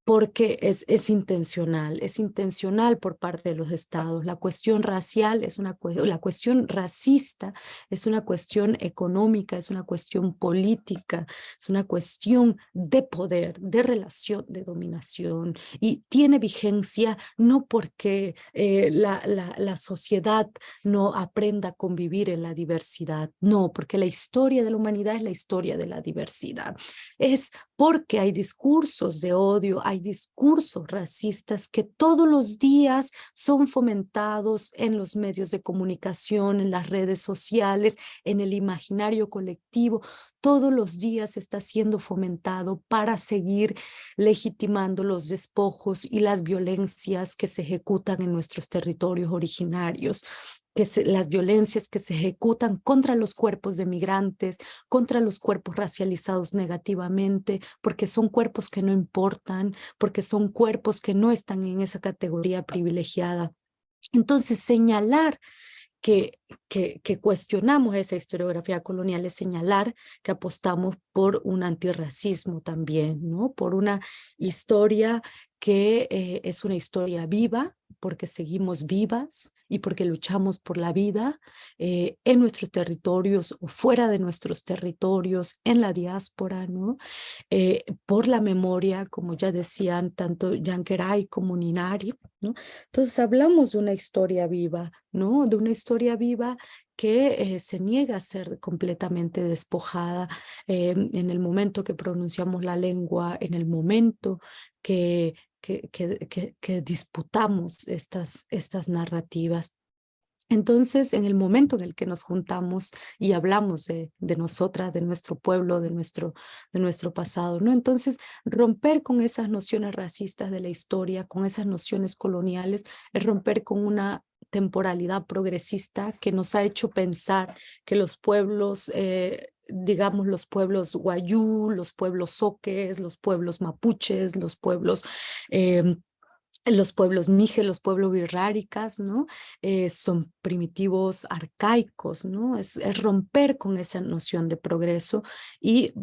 porque es intencional por parte de los estados. La cuestión racial la cuestión racista es una cuestión económica, es una cuestión política, es una cuestión de poder, de relación, de dominación, y tiene vigencia no porque la sociedad no aprenda a convivir en la diversidad, no, porque la historia de la humanidad es la historia de la diversidad. Es porque hay discursos de odio, hay discursos racistas que todos los días son fomentados en los medios de comunicación, en las redes sociales, en el imaginario colectivo. Todos los días está siendo fomentado para seguir legitimando los despojos y las violencias que se ejecutan en nuestros territorios originarios, las violencias que se ejecutan contra los cuerpos de migrantes, contra los cuerpos racializados negativamente, porque son cuerpos que no importan, porque son cuerpos que no están en esa categoría privilegiada. Entonces, señalar que cuestionamos esa historiografía colonial es señalar que apostamos por un antirracismo también, ¿no? Por una historia que es una historia viva, porque seguimos vivas y porque luchamos por la vida en nuestros territorios o fuera de nuestros territorios, en la diáspora, ¿no? Por la memoria, como ya decían tanto Yankeray como Ninari, ¿no? Entonces hablamos de una historia viva, ¿no? De una historia viva que se niega a ser completamente despojada en el momento que pronunciamos la lengua, en el momento que disputamos estas narrativas. Entonces, en el momento en el que nos juntamos y hablamos de nosotras, de nuestro pueblo, de nuestro pasado, ¿no? Entonces, romper con esas nociones racistas de la historia, con esas nociones coloniales, es romper con una temporalidad progresista que nos ha hecho pensar que los pueblos, digamos los pueblos wayú, los pueblos zoques, los pueblos mapuches, los pueblos mije, los pueblos birráricas, ¿no? Son primitivos arcaicos, ¿no? Es romper con esa noción de progreso y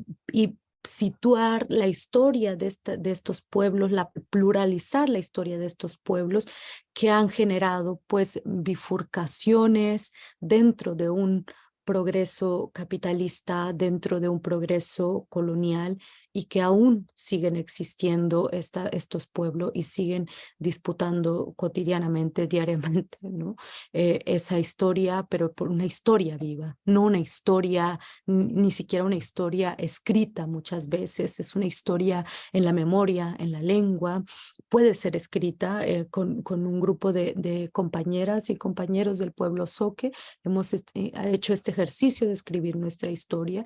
situar la historia de estos pueblos, pluralizar la historia de estos pueblos que han generado pues bifurcaciones dentro de un progreso capitalista, dentro de un progreso colonial y que aún siguen existiendo estos pueblos y siguen disputando cotidianamente, diariamente, ¿no? Esa historia, pero por una historia viva, no una historia, ni siquiera una historia escrita muchas veces, es una historia en la memoria, en la lengua, puede ser escrita con un grupo de compañeras y compañeros del pueblo zoque. Hemos hecho este ejercicio de escribir nuestra historia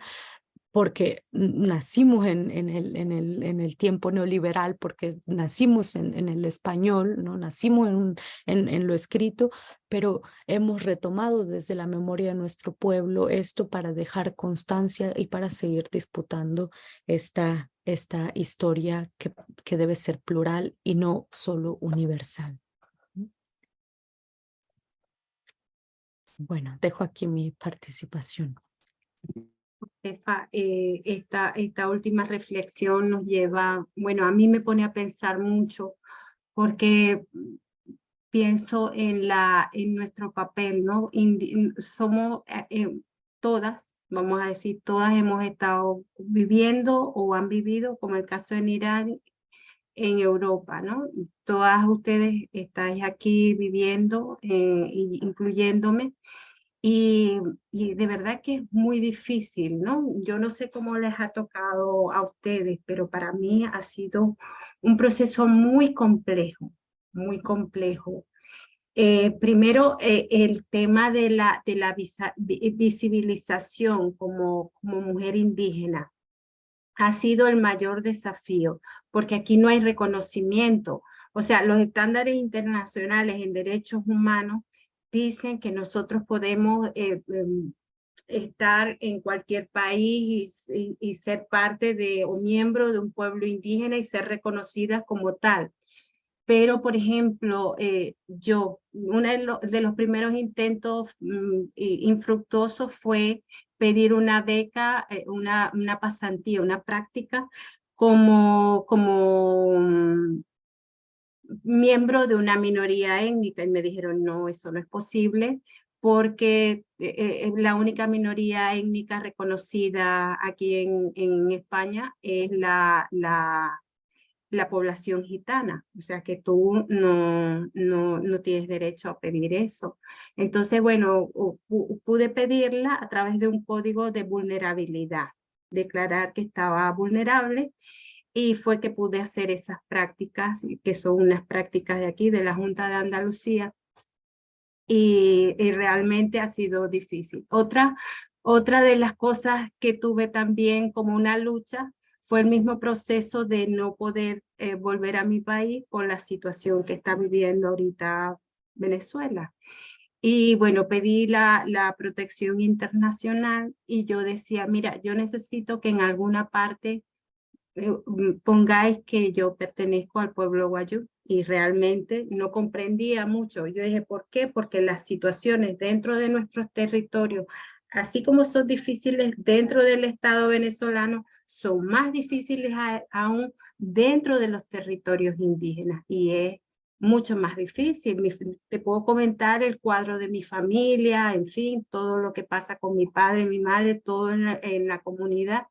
porque nacimos en el tiempo neoliberal, porque nacimos en el español, ¿no? Nacimos en lo escrito, pero hemos retomado desde la memoria de nuestro pueblo esto para dejar constancia y para seguir disputando esta historia que debe ser plural y no solo universal. Bueno, dejo aquí mi participación. Josefa, esta última reflexión nos lleva, bueno, a mí me pone a pensar mucho porque pienso en nuestro papel, ¿no? Somos todas, vamos a decir, todas hemos estado viviendo o han vivido, como el caso en Irán, en Europa, ¿no? Todas ustedes estáis aquí viviendo, incluyéndome. Y de verdad que es muy difícil, ¿no? Yo no sé cómo les ha tocado a ustedes, pero para mí ha sido un proceso muy complejo, muy complejo. Primero, el tema de la visibilización como mujer indígena ha sido el mayor desafío, porque aquí no hay reconocimiento. O sea, los estándares internacionales en derechos humanos dicen que nosotros podemos estar en cualquier país y ser parte de o miembro de un pueblo indígena y ser reconocidas como tal. Pero, por ejemplo, uno de los primeros intentos infructuosos fue pedir una beca, una pasantía, una práctica como miembro de una minoría étnica y me dijeron, no, eso no es posible porque la única minoría étnica reconocida aquí en España es la población gitana, o sea que tú no tienes derecho a pedir eso. Entonces, bueno, pude pedirla a través de un código de vulnerabilidad, declarar que estaba vulnerable y fue que pude hacer esas prácticas, que son unas prácticas de aquí, de la Junta de Andalucía, y realmente ha sido difícil. Otra de las cosas que tuve también como una lucha fue el mismo proceso de no poder volver a mi país por la situación que está viviendo ahorita Venezuela. Y bueno, pedí la protección internacional y yo decía, mira, yo necesito que en alguna parte pongáis que yo pertenezco al pueblo Wayuu y realmente no comprendía mucho. Yo dije, ¿por qué? Porque las situaciones dentro de nuestros territorios, así como son difíciles dentro del Estado venezolano, son más difíciles aún dentro de los territorios indígenas y es mucho más difícil. Te puedo comentar el cuadro de mi familia, en fin, todo lo que pasa con mi padre, mi madre, todo en la comunidad.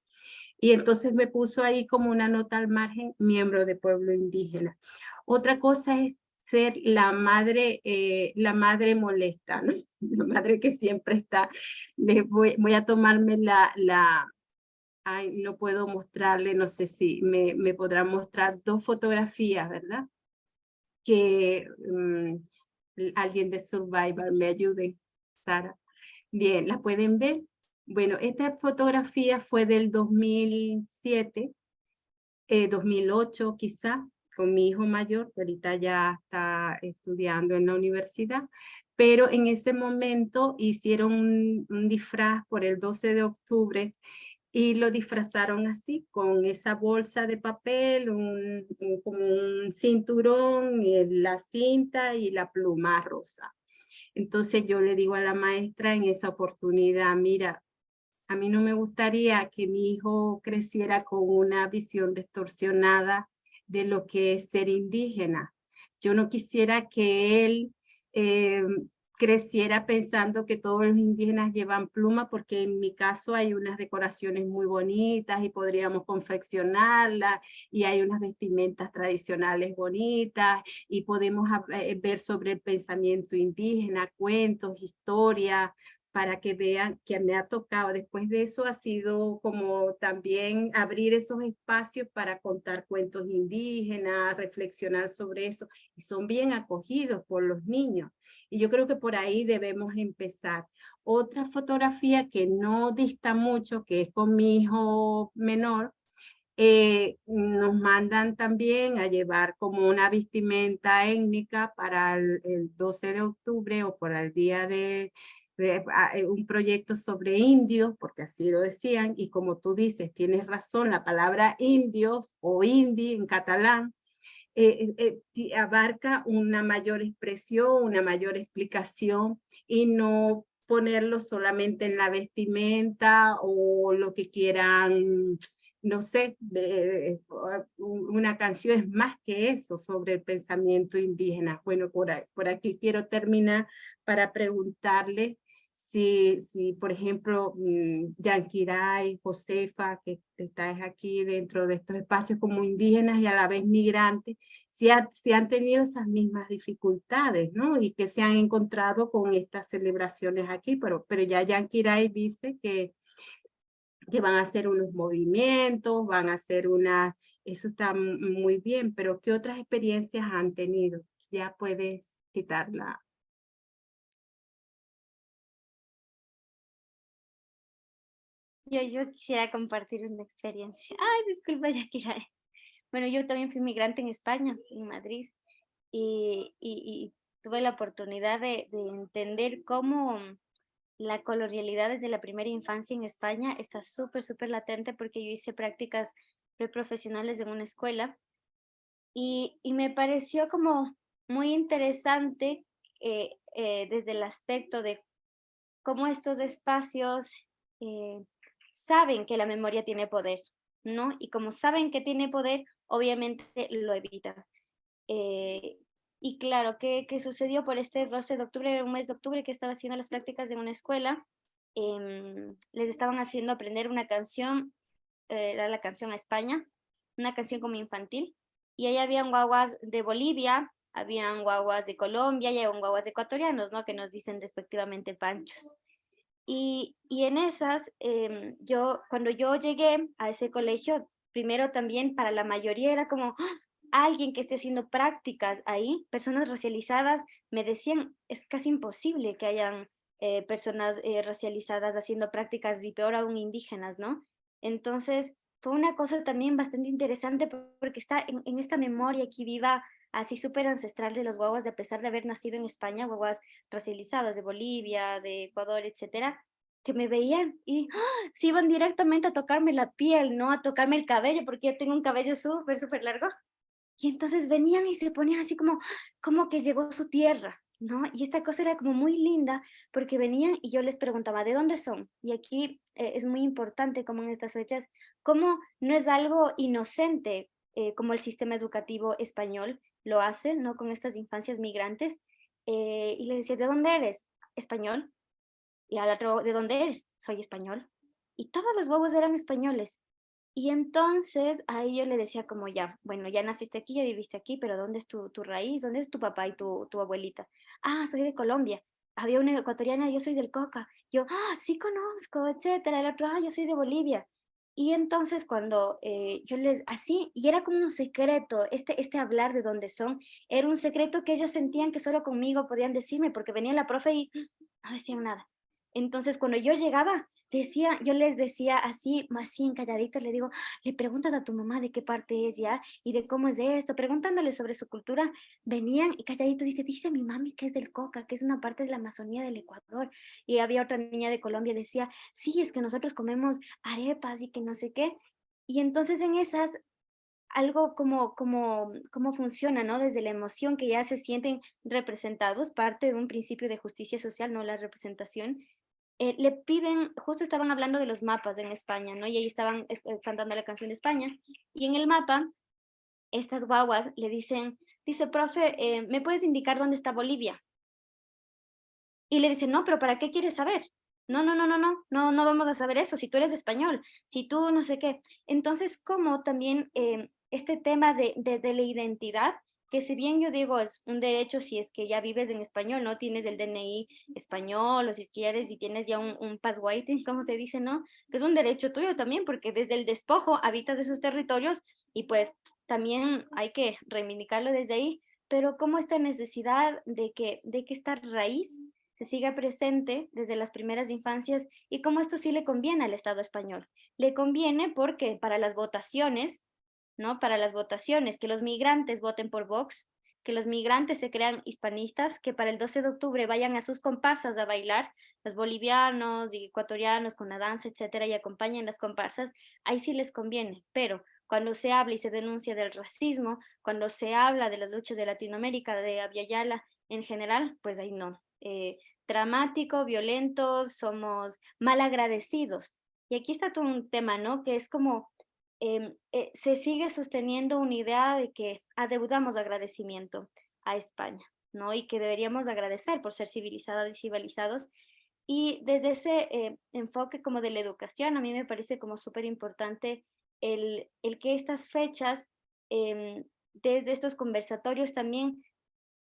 Y entonces me puso ahí como una nota al margen, miembro de pueblo indígena. Otra cosa es ser la madre molesta, ¿no? La madre que siempre está. Voy a tomarme ay, no puedo mostrarle, no sé si me podrán mostrar 2 fotografías, ¿verdad? Que alguien de Survivor me ayude, Sara. Bien, ¿la pueden ver? Bueno, esta fotografía fue del 2007, 2008 quizá, con mi hijo mayor, que ahorita ya está estudiando en la universidad, pero en ese momento hicieron un disfraz por el 12 de octubre y lo disfrazaron así, con esa bolsa de papel, como un cinturón, la cinta y la pluma rosa. Entonces yo le digo a la maestra en esa oportunidad, mira, a mí no me gustaría que mi hijo creciera con una visión distorsionada de lo que es ser indígena. Yo no quisiera que él creciera pensando que todos los indígenas llevan pluma, porque en mi caso hay unas decoraciones muy bonitas y podríamos confeccionarlas, y hay unas vestimentas tradicionales bonitas, y podemos ver sobre el pensamiento indígena, cuentos, historias, para que vean que me ha tocado. Después de eso ha sido como también abrir esos espacios para contar cuentos indígenas, reflexionar sobre eso, y son bien acogidos por los niños. Y yo creo que por ahí debemos empezar. Otra fotografía que no dista mucho, que es con mi hijo menor, nos mandan también a llevar como una vestimenta étnica para el 12 de octubre o por el día de un proyecto sobre indios, porque así lo decían, y como tú dices, tienes razón, la palabra indios o indi en catalán abarca una mayor expresión, una mayor explicación, y no ponerlo solamente en la vestimenta o lo que quieran, no sé, una canción es más que eso sobre el pensamiento indígena. Bueno, por aquí quiero terminar para preguntarle si por ejemplo, Yanquiray, Josefa, que estáis aquí dentro de estos espacios como indígenas y a la vez migrantes, si han tenido esas mismas dificultades, ¿no? Y que se han encontrado con estas celebraciones aquí, pero ya Yanquiray dice que van a hacer unos movimientos, van a hacer eso está muy bien, pero ¿qué otras experiencias han tenido? Ya puedes quitarla. Yo quisiera compartir una experiencia. Ay, disculpa, Yakira. Bueno, yo también fui migrante en España, en Madrid, y tuve la oportunidad de entender cómo la colonialidad desde la primera infancia en España está súper, súper latente, porque yo hice prácticas preprofesionales en una escuela y me pareció como muy interesante desde el aspecto de cómo estos espacios saben que la memoria tiene poder, ¿no? Y como saben que tiene poder, obviamente lo evitan. Y claro, ¿qué sucedió por este 12 de octubre? Era un mes de octubre que estaba haciendo las prácticas en una escuela. Les estaban haciendo aprender una canción, era la canción a España, una canción como infantil. Y ahí habían guaguas de Bolivia, habían guaguas de Colombia y habían guaguas ecuatorianos, ¿no? Que nos dicen respectivamente panchos. Y en esas, cuando yo llegué a ese colegio, primero también para la mayoría era como alguien que esté haciendo prácticas ahí, personas racializadas, me decían, es casi imposible que hayan personas racializadas haciendo prácticas y peor aún indígenas, ¿no? Entonces, fue una cosa también bastante interesante porque está en esta memoria aquí viva, así súper ancestral de los guaguas, de a pesar de haber nacido en España, guaguas racializadas de Bolivia, de Ecuador, etcétera, que me veían y se iban directamente a tocarme la piel, ¿no? A tocarme el cabello, porque yo tengo un cabello súper largo. Y entonces venían y se ponían así como que llegó su tierra, ¿no? Y esta cosa era como muy linda porque venían y yo les preguntaba, ¿de dónde son? Y aquí es muy importante como en estas fechas, como no es algo inocente como el sistema educativo español lo hace, ¿no? Con estas infancias migrantes. Y le decía, ¿de dónde eres? Español. Y al otro, ¿de dónde eres? Soy español. Y todos los bobos eran españoles. Y entonces a yo le decía como ya, bueno, ya naciste aquí, ya viviste aquí, pero ¿dónde es tu raíz? ¿Dónde es tu papá y tu abuelita? Ah, soy de Colombia. Había una ecuatoriana, yo soy del Coca. Yo, sí conozco, etcétera. El otro, yo soy de Bolivia. Y entonces cuando yo les, así, y era como un secreto, este hablar de dónde son, era un secreto que ellas sentían que solo conmigo podían decirme, porque venía la profe y no decían nada. Entonces cuando yo llegaba, yo les decía así, más así encalladito, le digo, le preguntas a tu mamá de qué parte es ya y de cómo es de esto, preguntándole sobre su cultura, venían y calladito dice mi mami que es del Coca, que es una parte de la Amazonía del Ecuador. Y había otra niña de Colombia, decía, sí, es que nosotros comemos arepas y que no sé qué. Y entonces en esas, algo como funciona, ¿no? Desde la emoción que ya se sienten representados, parte de un principio de justicia social, ¿no? La representación le piden, justo estaban hablando de los mapas en España, ¿no? Y ahí estaban cantando la canción de España. Y en el mapa, estas guaguas le dicen, dice, profe, ¿me puedes indicar dónde está Bolivia? Y le dicen, no, pero ¿para qué quieres saber? No vamos a saber eso, si tú eres español, si tú no sé qué. Entonces, como también este tema de la identidad, que si bien yo digo es un derecho si es que ya vives en español, ¿no? Tienes el DNI español, o si quieres y tienes ya un pasguaite, como se dice, ¿no? Que es un derecho tuyo también, porque desde el despojo habitas esos territorios y pues también hay que reivindicarlo desde ahí, pero como esta necesidad de que esta raíz se siga presente desde las primeras infancias y cómo esto sí le conviene al Estado español. Le conviene porque para las votaciones, ¿no? Para las votaciones, que los migrantes voten por Vox, que los migrantes se crean hispanistas, que para el 12 de octubre vayan a sus comparsas a bailar, los bolivianos y ecuatorianos con la danza, etcétera, y acompañen las comparsas, ahí sí les conviene, pero cuando se habla y se denuncia del racismo, cuando se habla de las luchas de Latinoamérica, de Abya Yala en general, pues ahí no. Dramático, violentos, somos malagradecidos. Y aquí está todo un tema, ¿no? Que es como se sigue sosteniendo una idea de que adeudamos agradecimiento a España, ¿no? Y que deberíamos agradecer por ser civilizadas y civilizados. Y desde ese enfoque como de la educación, a mí me parece como súper importante el que estas fechas, desde estos conversatorios también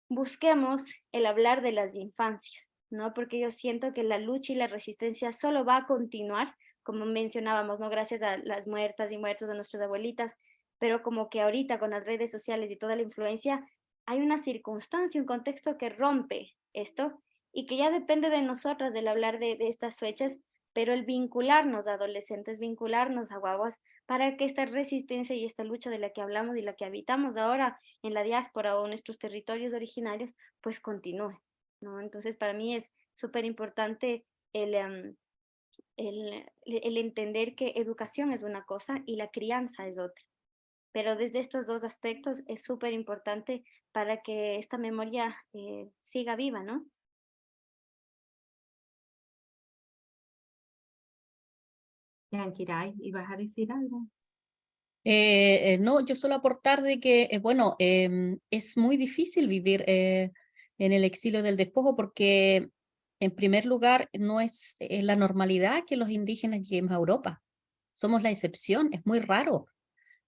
busquemos el hablar de las infancias, ¿no? Porque yo siento que la lucha y la resistencia solo va a continuar, como mencionábamos, ¿no? Gracias a las muertas y muertos de nuestras abuelitas, pero como que ahorita con las redes sociales y toda la influencia, hay una circunstancia, un contexto que rompe esto y que ya depende de nosotras del hablar de estas fechas, pero el vincularnos a adolescentes, vincularnos a guaguas, para que esta resistencia y esta lucha de la que hablamos y la que habitamos ahora en la diáspora o en nuestros territorios originarios, pues continúe, ¿no? Entonces, para mí es súper importante el entender que educación es una cosa y la crianza es otra. Pero desde estos dos aspectos es súper importante para que esta memoria siga viva, ¿no? Yankiray, ¿ibas a decir algo? No, yo solo aportar de que, bueno, es muy difícil vivir en el exilio del despojo porque, en primer lugar, no es la normalidad que los indígenas lleguen a Europa. Somos la excepción, es muy raro.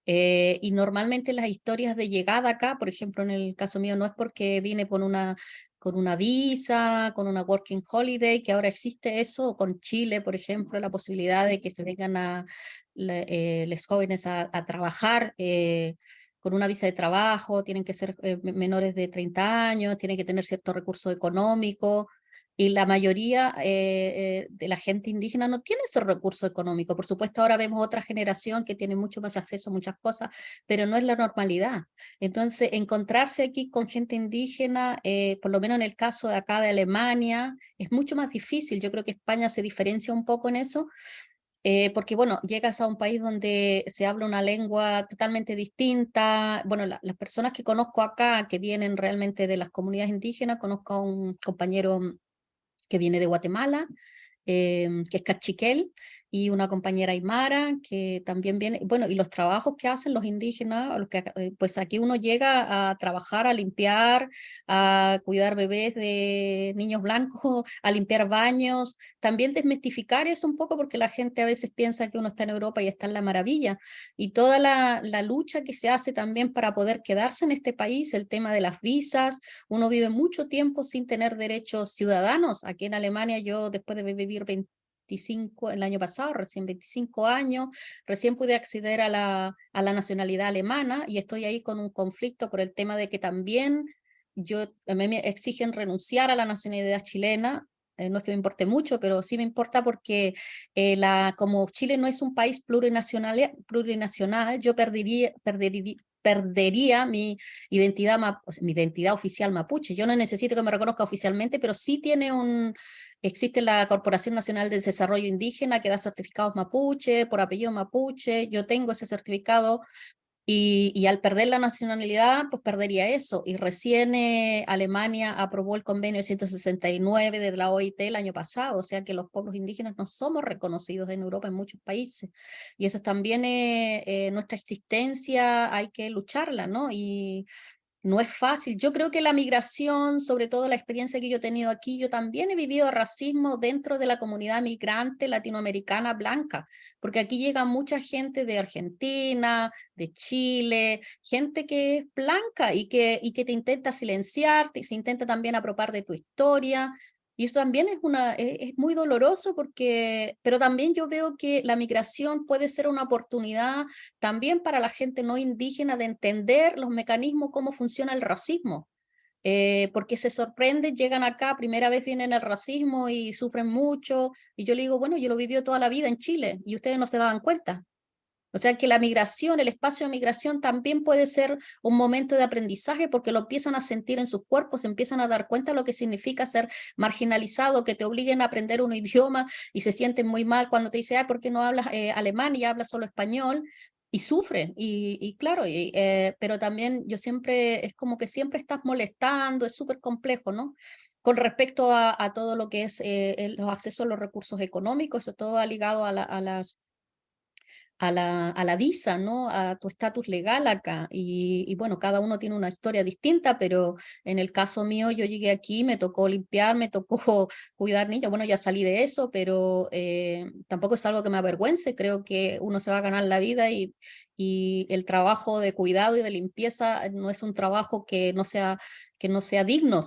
Y normalmente las historias de llegada acá, por ejemplo, en el caso mío, no es porque vine con una visa, con una working holiday, que ahora existe eso, con Chile, por ejemplo, la posibilidad de que se vengan los jóvenes a trabajar con una visa de trabajo, tienen que ser menores de 30 años, tienen que tener cierto recurso económico. y la mayoría de la gente indígena no tiene ese recurso económico. Por supuesto, ahora vemos otra generación que tiene mucho más acceso a muchas cosas, pero no es la normalidad. Entonces, encontrarse aquí con gente indígena, por lo menos en el caso de acá de Alemania, es mucho más difícil. Yo creo que España se diferencia un poco en eso, porque bueno, llegas a un país donde se habla una lengua totalmente distinta. Bueno, las personas que conozco acá, que vienen realmente de las comunidades indígenas, conozco a un compañero que viene de Guatemala, que es cachiquel, y una compañera aymara que también viene, bueno, y los trabajos que hacen los indígenas, los que, pues aquí uno llega a trabajar, a limpiar, a cuidar bebés de niños blancos, a limpiar baños, también desmistificar eso un poco porque la gente a veces piensa que uno está en Europa y está en la maravilla, y toda la lucha que se hace también para poder quedarse en este país, el tema de las visas, uno vive mucho tiempo sin tener derechos ciudadanos. Aquí en Alemania yo después de vivir 25, el año pasado, recién 25 años, recién pude acceder a la nacionalidad alemana y estoy ahí con un conflicto por el tema de que también a mí me exigen renunciar a la nacionalidad chilena. No es que me importe mucho, pero sí me importa porque como Chile no es un país plurinacional, yo perdería mi mi identidad oficial mapuche. Yo no necesito que me reconozca oficialmente, pero sí existe la Corporación Nacional del Desarrollo Indígena que da certificados mapuche, por apellido mapuche, yo tengo ese certificado, y al perder la nacionalidad, pues perdería eso. Y recién Alemania aprobó el convenio 169 de la OIT el año pasado, o sea que los pueblos indígenas no somos reconocidos en Europa en muchos países. Y eso también nuestra existencia hay que lucharla, ¿no? Y no es fácil. Yo creo que la migración, sobre todo la experiencia que yo he tenido aquí, yo también he vivido racismo dentro de la comunidad migrante latinoamericana blanca, porque aquí llega mucha gente de Argentina, de Chile, gente que es blanca y que te intenta silenciar, se intenta también apropiar de tu historia. Y eso también es muy doloroso porque, pero también yo veo que la migración puede ser una oportunidad también para la gente no indígena de entender los mecanismos, cómo funciona el racismo, porque se sorprenden, llegan acá, primera vez vienen el racismo y sufren mucho, y yo le digo, bueno, yo lo viví toda la vida en Chile y ustedes no se daban cuenta. O sea que la migración, el espacio de migración también puede ser un momento de aprendizaje porque lo empiezan a sentir en sus cuerpos, se empiezan a dar cuenta de lo que significa ser marginalizado, que te obliguen a aprender un idioma y se sienten muy mal cuando te dicen, ¿por qué no hablas alemán y hablas solo español? Y sufren, y claro, pero también yo siempre, es como que siempre estás molestando, es súper complejo, ¿no? Con respecto a todo lo que es los accesos a los recursos económicos, eso todo ha ligado a la visa, ¿no? A tu estatus legal acá. Y bueno, cada uno tiene una historia distinta, pero en el caso mío yo llegué aquí, me tocó limpiar, me tocó cuidar niños. Bueno, ya salí de eso, pero tampoco es algo que me avergüence. Creo que uno se va a ganar la vida y el trabajo de cuidado y de limpieza no es un trabajo que no sea digno.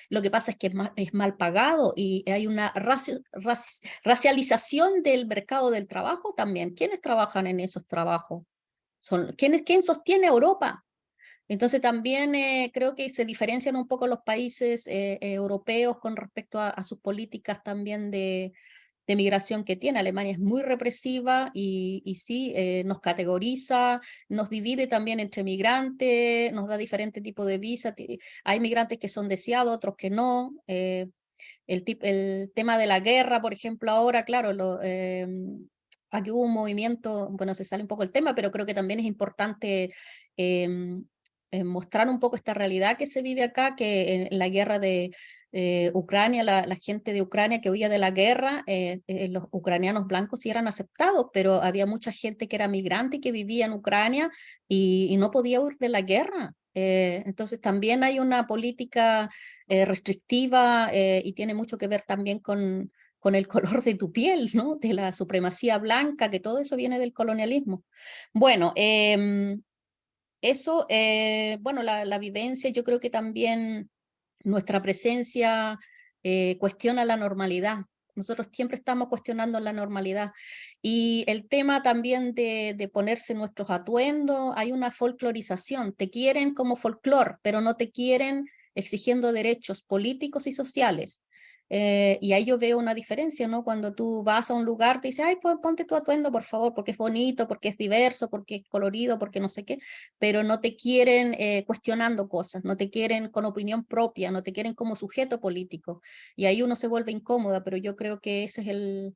Lo que pasa es que es mal pagado y hay una racialización del mercado del trabajo también. ¿Quiénes trabajan en esos trabajos? ¿Quién sostiene Europa? Entonces también creo que se diferencian un poco los países europeos con respecto a sus políticas también de migración que tiene. Alemania es muy represiva y sí, nos categoriza, nos divide también entre migrantes, nos da diferentes tipos de visas. Hay migrantes que son deseados, otros que no. El tema de la guerra, por ejemplo, ahora, claro, aquí hubo un movimiento, bueno, se sale un poco el tema, pero creo que también es importante mostrar un poco esta realidad que se vive acá, que en la guerra de Ucrania, la gente de Ucrania que huía de la guerra, los ucranianos blancos sí eran aceptados, pero había mucha gente que era migrante y que vivía en Ucrania y no podía huir de la guerra. Entonces también hay una política restrictiva y tiene mucho que ver también con el color de tu piel, ¿no? De la supremacía blanca, que todo eso viene del colonialismo. Bueno, eso, bueno, la vivencia, yo creo que también nuestra presencia cuestiona la normalidad. Nosotros siempre estamos cuestionando la normalidad. Y el tema también de ponerse nuestros atuendos, hay una folclorización. Te quieren como folclor, pero no te quieren exigiendo derechos políticos y sociales. Y ahí yo veo una diferencia, ¿no? Cuando tú vas a un lugar, te dices, ay, pues ponte tu atuendo, por favor, porque es bonito, porque es diverso, porque es colorido, porque no sé qué, pero no te quieren cuestionando cosas, no te quieren con opinión propia, no te quieren como sujeto político. Y ahí uno se vuelve incómoda, pero yo creo que ese es el...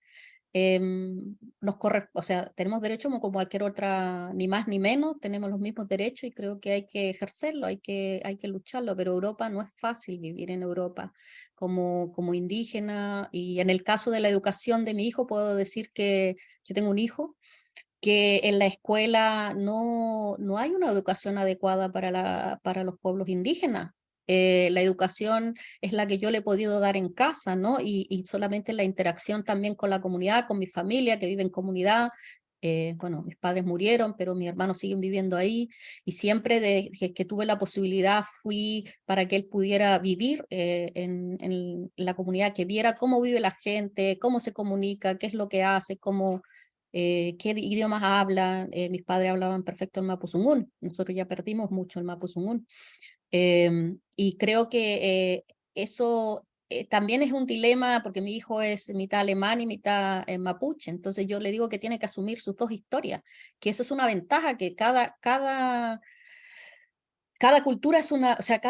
o sea, tenemos derecho como cualquier otra, ni más ni menos, tenemos los mismos derechos y creo que hay que ejercerlo, hay que lucharlo, pero Europa no es fácil vivir en Europa como indígena, y en el caso de la educación de mi hijo puedo decir que yo tengo un hijo que en la escuela no hay una educación adecuada para los pueblos indígenas. La educación es la que yo le he podido dar en casa, ¿no? Y solamente la interacción también con la comunidad, con mi familia que vive en comunidad. Bueno, mis padres murieron, pero mis hermanos siguen viviendo ahí, y siempre desde que tuve la posibilidad fui para que él pudiera vivir en la comunidad, que viera cómo vive la gente, cómo se comunica, qué es lo que hace, qué idiomas hablan. Mis padres hablaban perfecto el mapuzungún, nosotros ya perdimos mucho el mapuzungún. Y creo que eso también es un dilema, porque mi hijo es mitad alemán y mitad mapuche, entonces yo le digo que tiene que asumir sus dos historias, que eso es una ventaja, que cada cultura es una, o sea,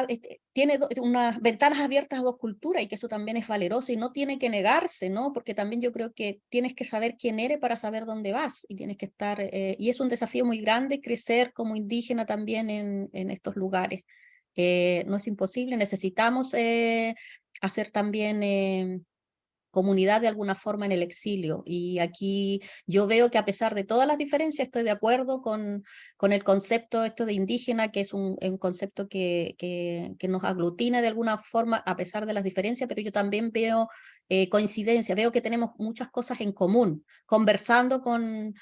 tiene unas ventanas abiertas a dos culturas, y que eso también es valeroso y no tiene que negarse, ¿no? Porque también yo creo que tienes que saber quién eres para saber dónde vas, y tienes que estar, y es un desafío muy grande crecer como indígena también en estos lugares. No es imposible, necesitamos hacer también comunidad de alguna forma en el exilio, y aquí yo veo que a pesar de todas las diferencias estoy de acuerdo con el concepto esto de indígena, que es un concepto que nos aglutina de alguna forma a pesar de las diferencias, pero yo también veo coincidencia, veo que tenemos muchas cosas en común, conversando con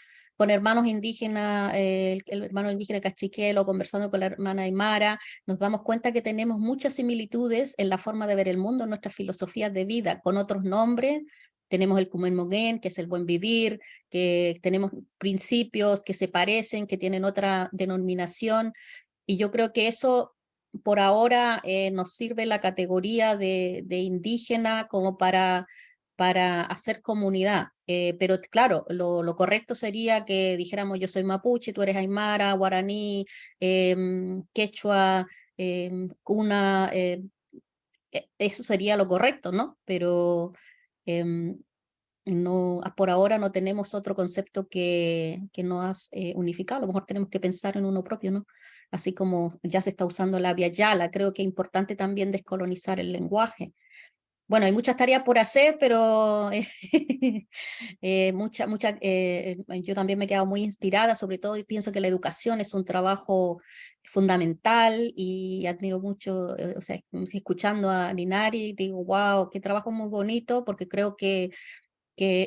hermanos indígenas, el hermano indígena cachiquelo, conversando con la hermana aymara, nos damos cuenta que tenemos muchas similitudes en la forma de ver el mundo, en nuestras filosofías de vida, con otros nombres. Tenemos el Kumen Mogen, que es el buen vivir, que tenemos principios que se parecen, que tienen otra denominación, y yo creo que eso por ahora nos sirve la categoría de indígena como para hacer comunidad. Pero claro, lo correcto sería que dijéramos yo soy mapuche, tú eres aymara, guaraní, quechua, cuna, eso sería lo correcto, ¿no? Pero no, por ahora no tenemos otro concepto que nos has unificado, a lo mejor tenemos que pensar en uno propio, ¿no? Así como ya se está usando la via yala, creo que es importante también descolonizar el lenguaje. Bueno, hay muchas tareas por hacer, pero yo también me he quedado muy inspirada, sobre todo, y pienso que la educación es un trabajo fundamental, y admiro mucho, o sea, escuchando a Linari, digo, wow, qué trabajo muy bonito, porque creo que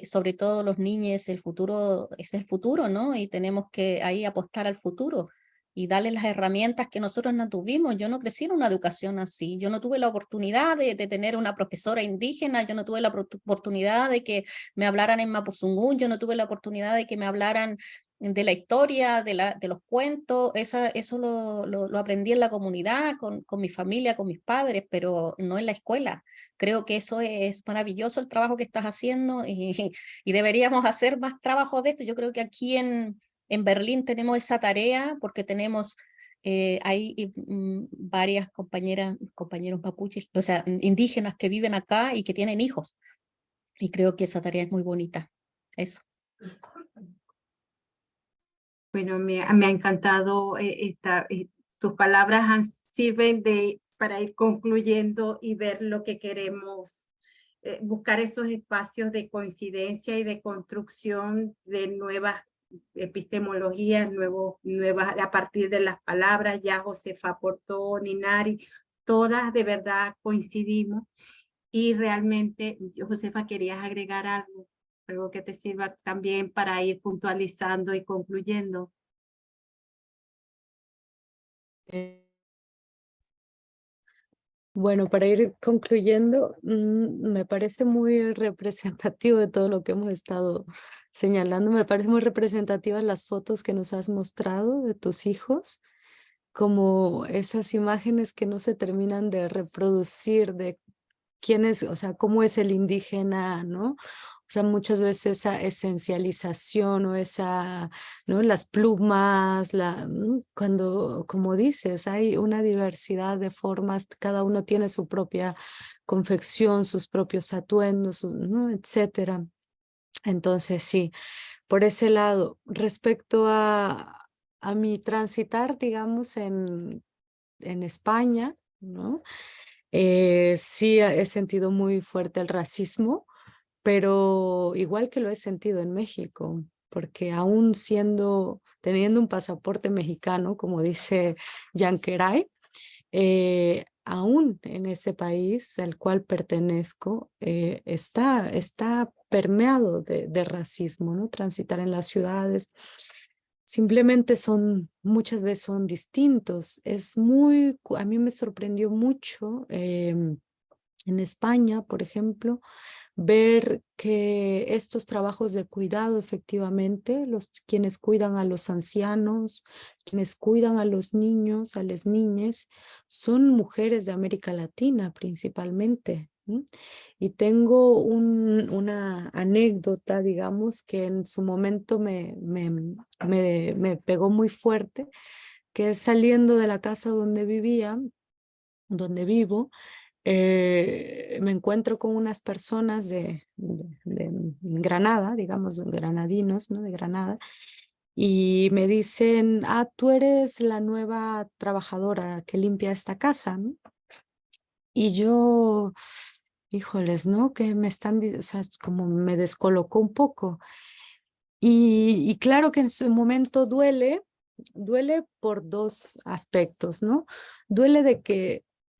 sobre todo los niños, el futuro es el futuro, ¿no? Y tenemos que ahí apostar al futuro y darles las herramientas que nosotros no tuvimos. Yo no crecí en una educación así, yo no tuve la oportunidad de tener una profesora indígena, yo no tuve la oportunidad de que me hablaran en mapuzungún, yo no tuve la oportunidad de que me hablaran de la historia, de los cuentos. Eso lo aprendí en la comunidad, con mi familia, con mis padres, pero no en la escuela. Creo que eso es maravilloso el trabajo que estás haciendo, y deberíamos hacer más trabajo de esto. Yo creo que aquí en Berlín tenemos esa tarea, porque tenemos hay varias compañeros mapuches, o sea, indígenas que viven acá y que tienen hijos, y creo que esa tarea es muy bonita. Eso. Bueno, me ha encantado tus palabras sirven para ir concluyendo y ver lo que queremos, buscar esos espacios de coincidencia y de construcción de nuevas epistemologías, nuevas a partir de las palabras. Ya Josefa aportó, Ninari, todas de verdad coincidimos, y realmente, Josefa, ¿querías agregar algo que te sirva también para ir puntualizando y concluyendo? Bueno, para ir concluyendo, me parece muy representativo de todo lo que hemos estado señalando. Me parece muy representativas las fotos que nos has mostrado de tus hijos, como esas imágenes que no se terminan de reproducir, de quién es, o sea, cómo es el indígena, ¿no? O sea, muchas veces esa esencialización o esa, ¿no? Las plumas, cuando, como dices, hay una diversidad de formas, cada uno tiene su propia confección, sus propios atuendos, ¿no? Etcétera. Entonces, sí, por ese lado, respecto a mi transitar, digamos, en España, ¿no? Sí he sentido muy fuerte el racismo, pero igual que lo he sentido en México, porque aún teniendo un pasaporte mexicano, como dice Yankeray, aún en ese país al cual pertenezco, está permeado de racismo, ¿no? Transitar en las ciudades. Simplemente muchas veces son distintos. A mí me sorprendió mucho en España, por ejemplo, ver que estos trabajos de cuidado, efectivamente, quienes cuidan a los ancianos, quienes cuidan a los niños, a las niñas, son mujeres de América Latina principalmente. Y tengo una anécdota, digamos, que en su momento me pegó muy fuerte, que es saliendo de la casa donde vivo, me encuentro con unas personas de Granada, digamos, granadinos, ¿no? De Granada, y me dicen, tú eres la nueva trabajadora que limpia esta casa, ¿no? Y yo, híjoles, ¿no? Que me están, o sea, como me descolocó un poco. Y claro que en su momento duele por dos aspectos, ¿no? Duele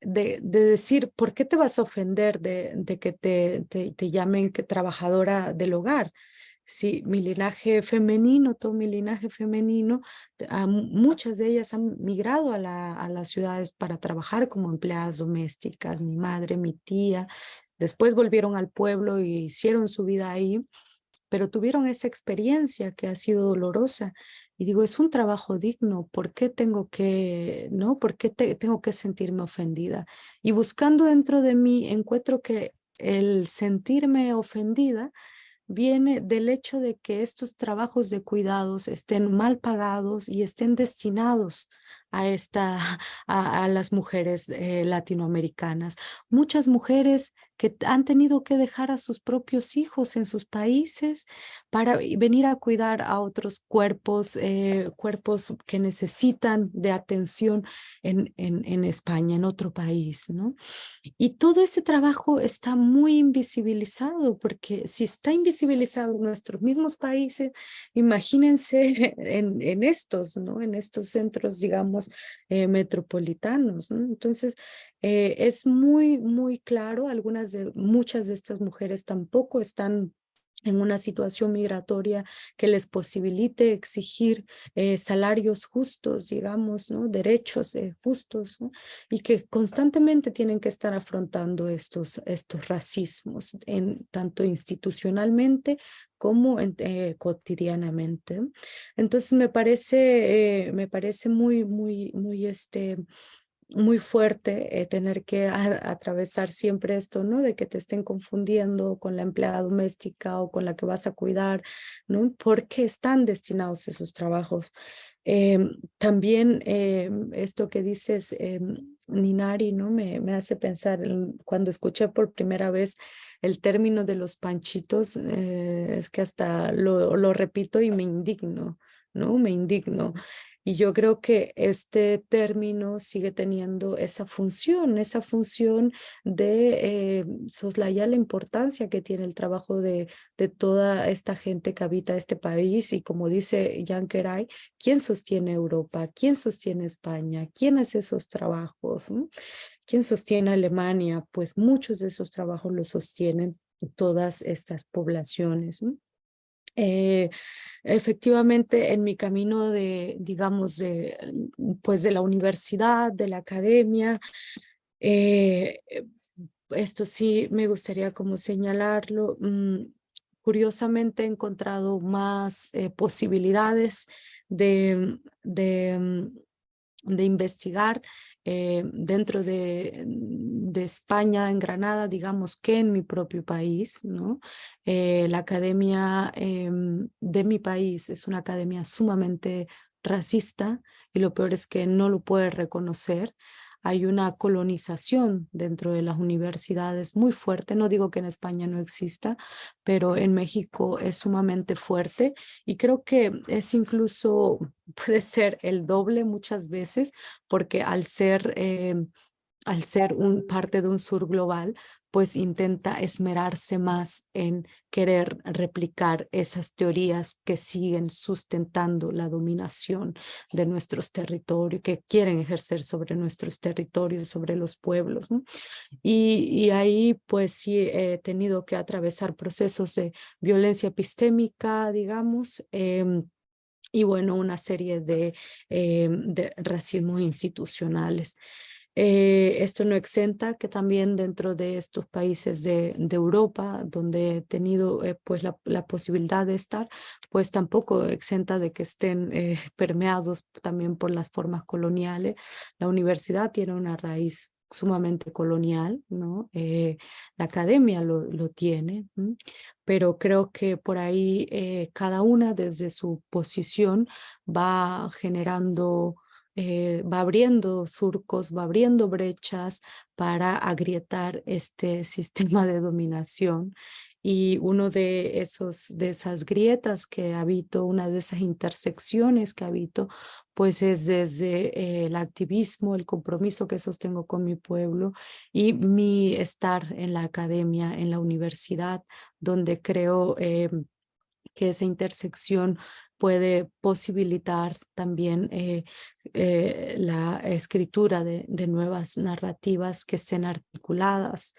de decir, ¿por qué te vas a ofender de que te llamen que trabajadora del hogar? Sí, mi linaje femenino, todo mi linaje femenino, muchas de ellas han migrado a las ciudades para trabajar como empleadas domésticas, mi madre, mi tía, después volvieron al pueblo y hicieron su vida ahí, pero tuvieron esa experiencia que ha sido dolorosa. Y digo, es un trabajo digno, ¿por qué tengo que, no? ¿Por qué tengo que sentirme ofendida? Y buscando dentro de mí, encuentro que el sentirme ofendida viene del hecho de que estos trabajos de cuidados estén mal pagados y estén destinados a las mujeres latinoamericanas. Muchas mujeres que han tenido que dejar a sus propios hijos en sus países para venir a cuidar a otros cuerpos que necesitan de atención en España, en otro país, ¿no? Y todo ese trabajo está muy invisibilizado, porque si está invisibilizado en nuestros mismos países, imagínense en estos, ¿no? En estos centros, digamos, metropolitanos, ¿no? Entonces, es muy, muy claro, muchas de estas mujeres tampoco están en una situación migratoria que les posibilite exigir salarios justos, digamos, ¿no? Derechos justos, ¿no? Y que constantemente tienen que estar afrontando estos racismos, tanto institucionalmente como cotidianamente. Entonces me parece muy, muy, muy muy fuerte tener que atravesar siempre esto, ¿no? De que te estén confundiendo con la empleada doméstica o con la que vas a cuidar, ¿no? Porque están destinados esos trabajos. También esto que dices, Ninari, ¿no? Me hace pensar, cuando escuché por primera vez el término de los panchitos, es que hasta lo repito y me indigno, ¿no? Me indigno. Y yo creo que este término sigue teniendo esa función de soslayar la importancia que tiene el trabajo de toda esta gente que habita este país. Y como dice Jan Keray, ¿quién sostiene Europa? ¿Quién sostiene España? ¿Quién hace esos trabajos? ¿No? ¿Quién sostiene Alemania? Pues muchos de esos trabajos los sostienen todas estas poblaciones, ¿no? Efectivamente, en mi camino digamos, pues de la universidad, de la academia, esto sí me gustaría como señalarlo. Curiosamente he encontrado más posibilidades de investigar dentro de España, en Granada, digamos, que en mi propio país, ¿no? La academia de mi país es una academia sumamente racista y lo peor es que no lo puede reconocer. Hay una colonización dentro de las universidades muy fuerte. No digo que en España no exista, pero en México es sumamente fuerte y creo que es incluso, puede ser el doble muchas veces, porque al ser parte de un sur global, pues intenta esmerarse más en querer replicar esas teorías que siguen sustentando la dominación de nuestros territorios, que quieren ejercer sobre nuestros territorios, sobre los pueblos, ¿no? Y ahí pues sí he tenido que atravesar procesos de violencia epistémica, digamos, y bueno, una serie de racismos institucionales. Esto no exenta que también dentro de estos países de Europa, donde he tenido pues la posibilidad de estar, pues tampoco exenta de que estén permeados también por las formas coloniales. La universidad tiene una raíz sumamente colonial, ¿no? La academia lo tiene, ¿m? Pero creo que por ahí cada una desde su posición va generando va abriendo surcos, va abriendo brechas para agrietar este sistema de dominación. Y uno de esas grietas que habito, una de esas intersecciones que habito, pues es desde el activismo, el compromiso que sostengo con mi pueblo y mi estar en la academia, en la universidad, donde creo que esa intersección puede posibilitar también la escritura de nuevas narrativas que estén articuladas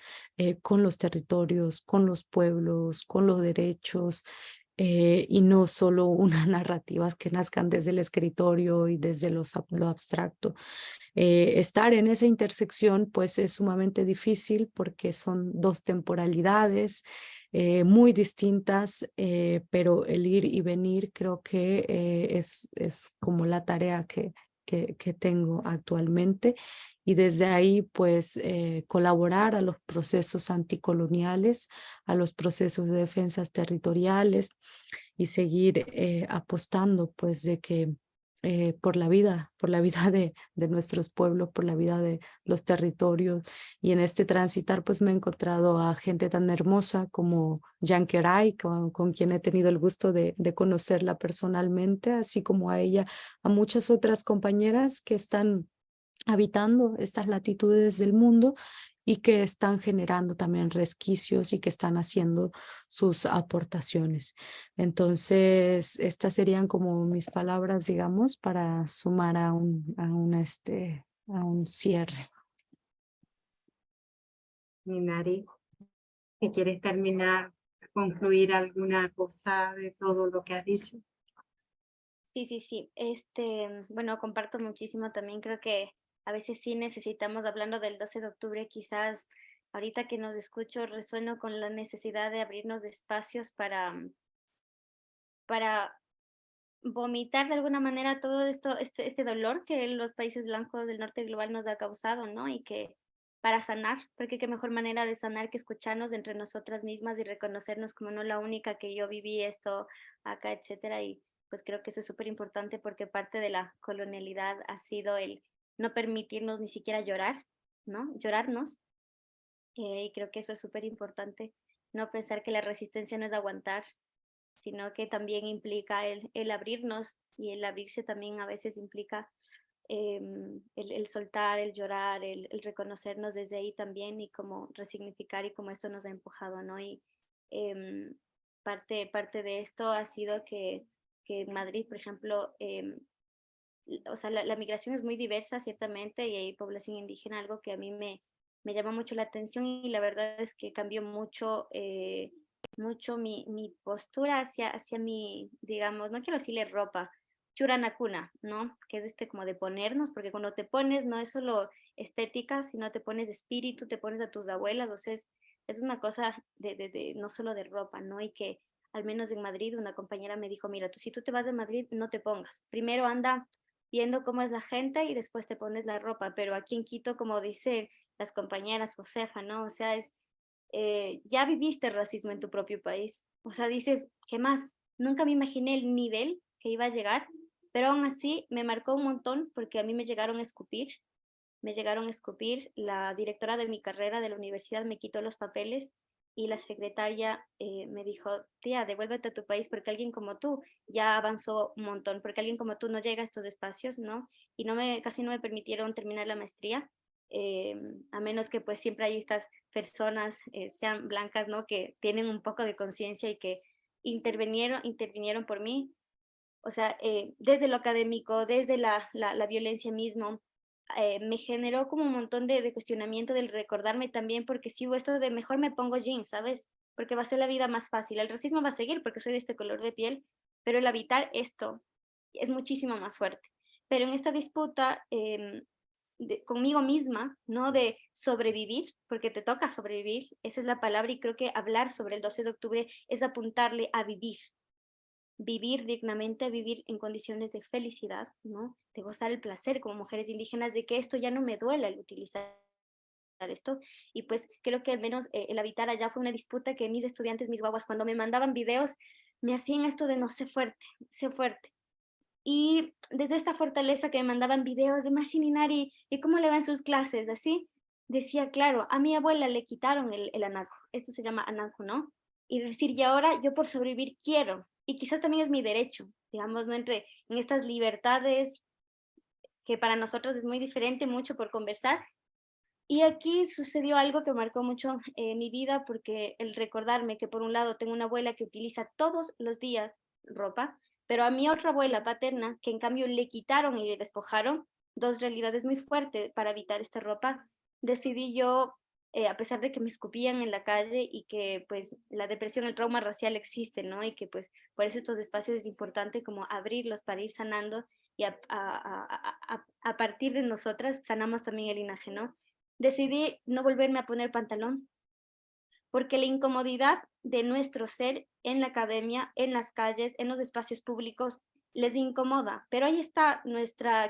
con los territorios, con los pueblos, con los derechos, y no solo unas narrativas que nazcan desde el escritorio y desde lo abstracto. Estar en esa intersección pues es sumamente difícil porque son dos temporalidades muy distintas, pero el ir y venir creo que es como la tarea que tengo actualmente y desde ahí pues colaborar a los procesos anticoloniales, a los procesos de defensas territoriales y seguir apostando pues de que por la vida de nuestros pueblos, por la vida de los territorios. Y en este transitar, pues me he encontrado a gente tan hermosa como Jan Keray, con quien he tenido el gusto de conocerla personalmente, así como a ella, a muchas otras compañeras que están habitando estas latitudes del mundo y que están generando también resquicios y que están haciendo sus aportaciones. Entonces, estas serían como mis palabras, digamos, para sumar a un cierre. Minari, si quieres terminar, concluir alguna cosa de todo lo que has dicho. Sí. Bueno, comparto muchísimo también. Creo que a veces sí necesitamos, hablando del 12 de octubre, quizás ahorita que nos escucho, resueno con la necesidad de abrirnos de espacios para vomitar de alguna manera todo esto, este dolor que los países blancos del norte global nos ha causado, ¿no? Y que para sanar, porque qué mejor manera de sanar que escucharnos entre nosotras mismas y reconocernos como no la única que yo viví esto acá, etcétera. Y pues creo que eso es súper importante porque parte de la colonialidad ha sido el no permitirnos ni siquiera llorar, ¿no? Llorarnos. Y creo que eso es súper importante, no pensar que la resistencia no es aguantar, sino que también implica el abrirnos y el abrirse también a veces implica el soltar, el llorar, el reconocernos desde ahí también y como resignificar y como esto nos ha empujado, ¿no? Y parte de esto ha sido que en Madrid, por ejemplo, o sea, la migración es muy diversa, ciertamente, y hay población indígena, algo que a mí me llama mucho la atención y la verdad es que cambió mucho mucho mi postura hacia mi, digamos, no quiero decirle ropa, churanacuna, ¿no? Que es como de ponernos, porque cuando te pones no es solo estética, sino te pones espíritu, te pones a tus abuelas, o sea, es una cosa no solo de ropa, ¿no? Y que al menos en Madrid una compañera me dijo, mira, si tú te vas de Madrid, no te pongas. Primero anda viendo cómo es la gente y después te pones la ropa, pero aquí en Quito, como dicen las compañeras Josefa, ¿no? O sea, ya viviste racismo en tu propio país, o sea, dices, ¿qué más? Nunca me imaginé el nivel que iba a llegar, pero aún así me marcó un montón porque a mí me llegaron a escupir, la directora de mi carrera de la universidad me quitó los papeles y la secretaria me dijo, tía, devuélvete a tu país porque alguien como tú ya avanzó un montón, porque alguien como tú no llega a estos espacios, ¿no? Y casi no me permitieron terminar la maestría, a menos que pues siempre hay estas personas, sean blancas, ¿no? Que tienen un poco de conciencia y que intervinieron por mí. O sea, desde lo académico, desde la violencia mismo, me generó como un montón de cuestionamiento del recordarme también, porque si hubo esto de mejor me pongo jeans, ¿sabes? Porque va a ser la vida más fácil. El racismo va a seguir porque soy de este color de piel, pero el evitar esto es muchísimo más fuerte. Pero en esta disputa conmigo misma, ¿no? De sobrevivir, porque te toca sobrevivir, esa es la palabra, y creo que hablar sobre el 12 de octubre es apuntarle a vivir dignamente, vivir en condiciones de felicidad, ¿no? De gozar el placer como mujeres indígenas, de que esto ya no me duela el utilizar esto. Y pues creo que al menos el habitar allá fue una disputa que mis estudiantes, mis guaguas, cuando me mandaban videos, me hacían esto de no, sé fuerte, sé fuerte. Y desde esta fortaleza que me mandaban videos de Mashininari y cómo le va en sus clases, así, decía, claro, a mi abuela le quitaron el anaco, esto se llama anaco, ¿no? Y decir, y ahora yo por sobrevivir quiero, y quizás también es mi derecho, digamos, ¿no? En estas libertades que para nosotros es muy diferente, mucho por conversar. Y aquí sucedió algo que marcó mucho mi vida, porque el recordarme que por un lado tengo una abuela que utiliza todos los días ropa, pero a mi otra abuela paterna, que en cambio le quitaron y le despojaron, dos realidades muy fuertes para evitar esta ropa, decidí yo, a pesar de que me escupían en la calle y que pues la depresión, el trauma racial existe, ¿no? Y que pues por eso estos espacios es importante como abrirlos para ir sanando y a partir de nosotras sanamos también el linaje, ¿no? Decidí no volverme a poner pantalón, porque la incomodidad de nuestro ser en la academia, en las calles, en los espacios públicos, les incomoda. Pero ahí está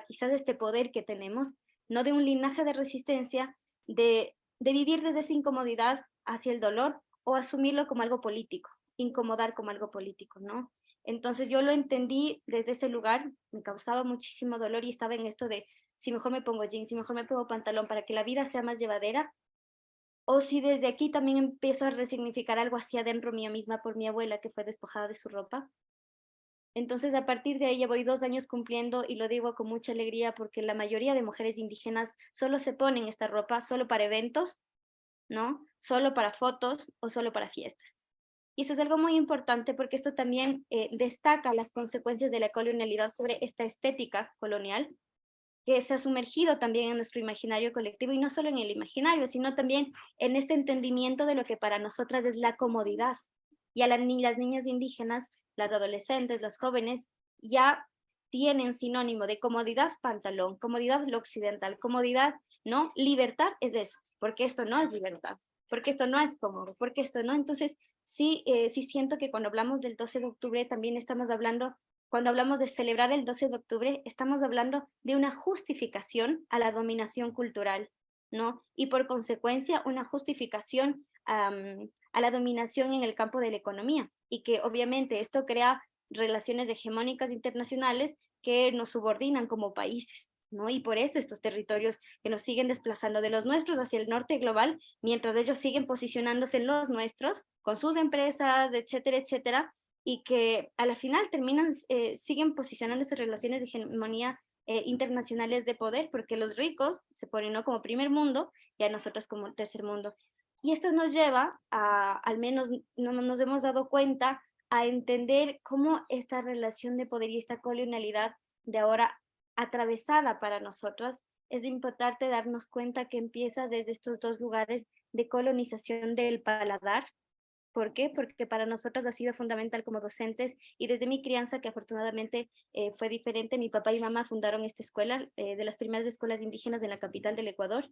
quizás este poder que tenemos, no de un linaje de resistencia, de vivir desde esa incomodidad hacia el dolor o asumirlo como algo político, incomodar como algo político, ¿no? Entonces yo lo entendí desde ese lugar, me causaba muchísimo dolor y estaba en esto de si mejor me pongo jeans, si mejor me pongo pantalón para que la vida sea más llevadera, o si desde aquí también empiezo a resignificar algo hacia adentro mía misma por mi abuela que fue despojada de su ropa. Entonces a partir de ahí voy 2 años cumpliendo y lo digo con mucha alegría porque la mayoría de mujeres indígenas solo se ponen esta ropa solo para eventos, ¿no? Solo para fotos o solo para fiestas. Y eso es algo muy importante porque esto también destaca las consecuencias de la colonialidad sobre esta estética colonial que se ha sumergido también en nuestro imaginario colectivo, y no solo en el imaginario, sino también en este entendimiento de lo que para nosotras es la comodidad. Y a las niñas indígenas, las adolescentes, los jóvenes, ya tienen sinónimo de comodidad pantalón, comodidad lo occidental, comodidad, ¿no? Libertad es eso, porque esto no es libertad, porque esto no es cómodo, porque esto no. Entonces, sí, sí siento que cuando hablamos del 12 de octubre también estamos hablando, cuando hablamos de celebrar el 12 de octubre, estamos hablando de una justificación a la dominación cultural, ¿no? Y por consecuencia, una justificación a la dominación en el campo de la economía. Y que obviamente esto crea relaciones hegemónicas internacionales que nos subordinan como países, ¿no? Y por eso estos territorios que nos siguen desplazando de los nuestros hacia el norte global, mientras ellos siguen posicionándose en los nuestros, con sus empresas, etcétera, etcétera, y que a la final siguen posicionando estas relaciones de hegemonía internacionales de poder, porque los ricos se ponen, ¿no?, como primer mundo y a nosotros como tercer mundo. Y esto nos lleva al menos no nos hemos dado cuenta, a entender cómo esta relación de poder y esta colonialidad de ahora atravesada para nosotros, es importante darnos cuenta que empieza desde estos dos lugares de colonización del paladar. ¿Por qué? Porque para nosotras ha sido fundamental como docentes, y desde mi crianza, que afortunadamente fue diferente, mi papá y mamá fundaron esta escuela, de las primeras escuelas indígenas de la capital del Ecuador,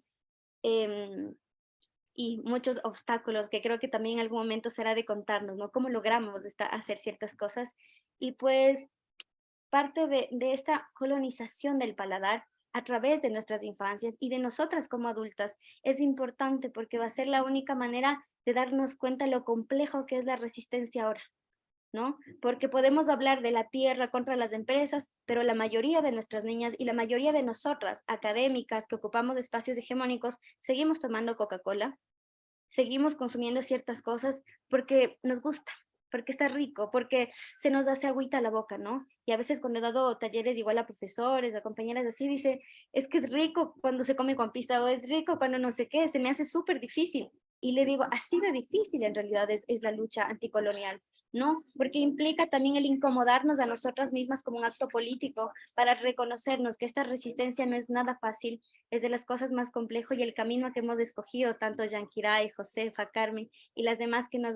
y muchos obstáculos que creo que también en algún momento será de contarnos, ¿no? Cómo logramos hacer ciertas cosas. Y pues parte de esta colonización del paladar a través de nuestras infancias y de nosotras como adultas. Es importante porque va a ser la única manera de darnos cuenta lo complejo que es la resistencia ahora, ¿no? Porque podemos hablar de la tierra contra las empresas, pero la mayoría de nuestras niñas y la mayoría de nosotras, académicas, que ocupamos espacios hegemónicos, seguimos tomando Coca-Cola, seguimos consumiendo ciertas cosas porque nos gusta, porque está rico, porque se nos hace agüita a la boca, ¿no? Y a veces cuando he dado talleres igual a profesores, a compañeras así, dice, es que es rico cuando se come con pista o es rico cuando no sé qué, se me hace súper difícil. Y le digo, así de difícil en realidad es la lucha anticolonial, ¿no? Porque implica también el incomodarnos a nosotras mismas como un acto político para reconocernos que esta resistencia no es nada fácil, es de las cosas más complejas y el camino que hemos escogido, tanto Yankiray, Josefa, Carmen y las demás que nos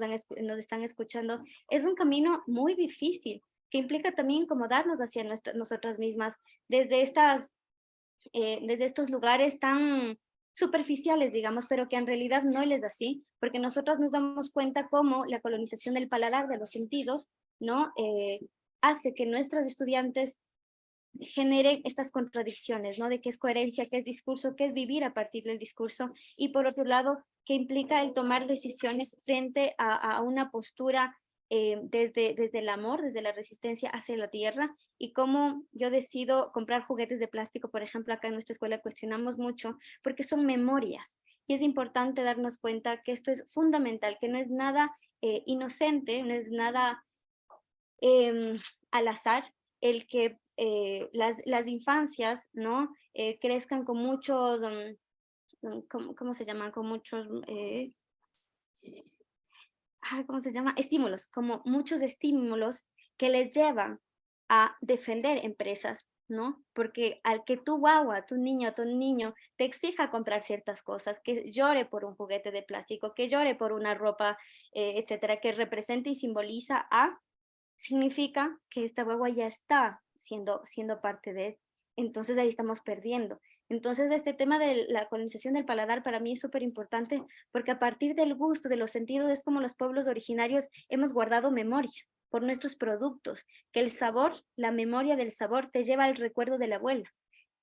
están escuchando, es un camino muy difícil, que implica también incomodarnos hacia nosotras mismas desde estos lugares tan superficiales, digamos, pero que en realidad no es así, porque nosotros nos damos cuenta cómo la colonización del paladar, de los sentidos, ¿no? Hace que nuestros estudiantes generen estas contradicciones, ¿no? De qué es coherencia, qué es discurso, qué es vivir a partir del discurso, y por otro lado, que implica el tomar decisiones frente a una postura desde el amor, desde la resistencia hacia la tierra, y cómo yo decido comprar juguetes de plástico, por ejemplo, acá en nuestra escuela cuestionamos mucho, porque son memorias, y es importante darnos cuenta que esto es fundamental, que no es nada inocente, no es nada al azar, el que las infancias, ¿no? Crezcan con muchos, ¿cómo se llaman? Con muchos, ¿cómo se llama? Estímulos, como muchos estímulos que les llevan a defender empresas, ¿no? Porque al que tu guagua, tu niño, te exija comprar ciertas cosas, que llore por un juguete de plástico, que llore por una ropa, etcétera, que represente y simboliza significa que esta guagua ya está siendo parte de él. Entonces ahí estamos perdiendo. Entonces este tema de la colonización del paladar para mí es súper importante porque a partir del gusto, de los sentidos, es como los pueblos originarios hemos guardado memoria por nuestros productos, que el sabor, la memoria del sabor te lleva al recuerdo de la abuela,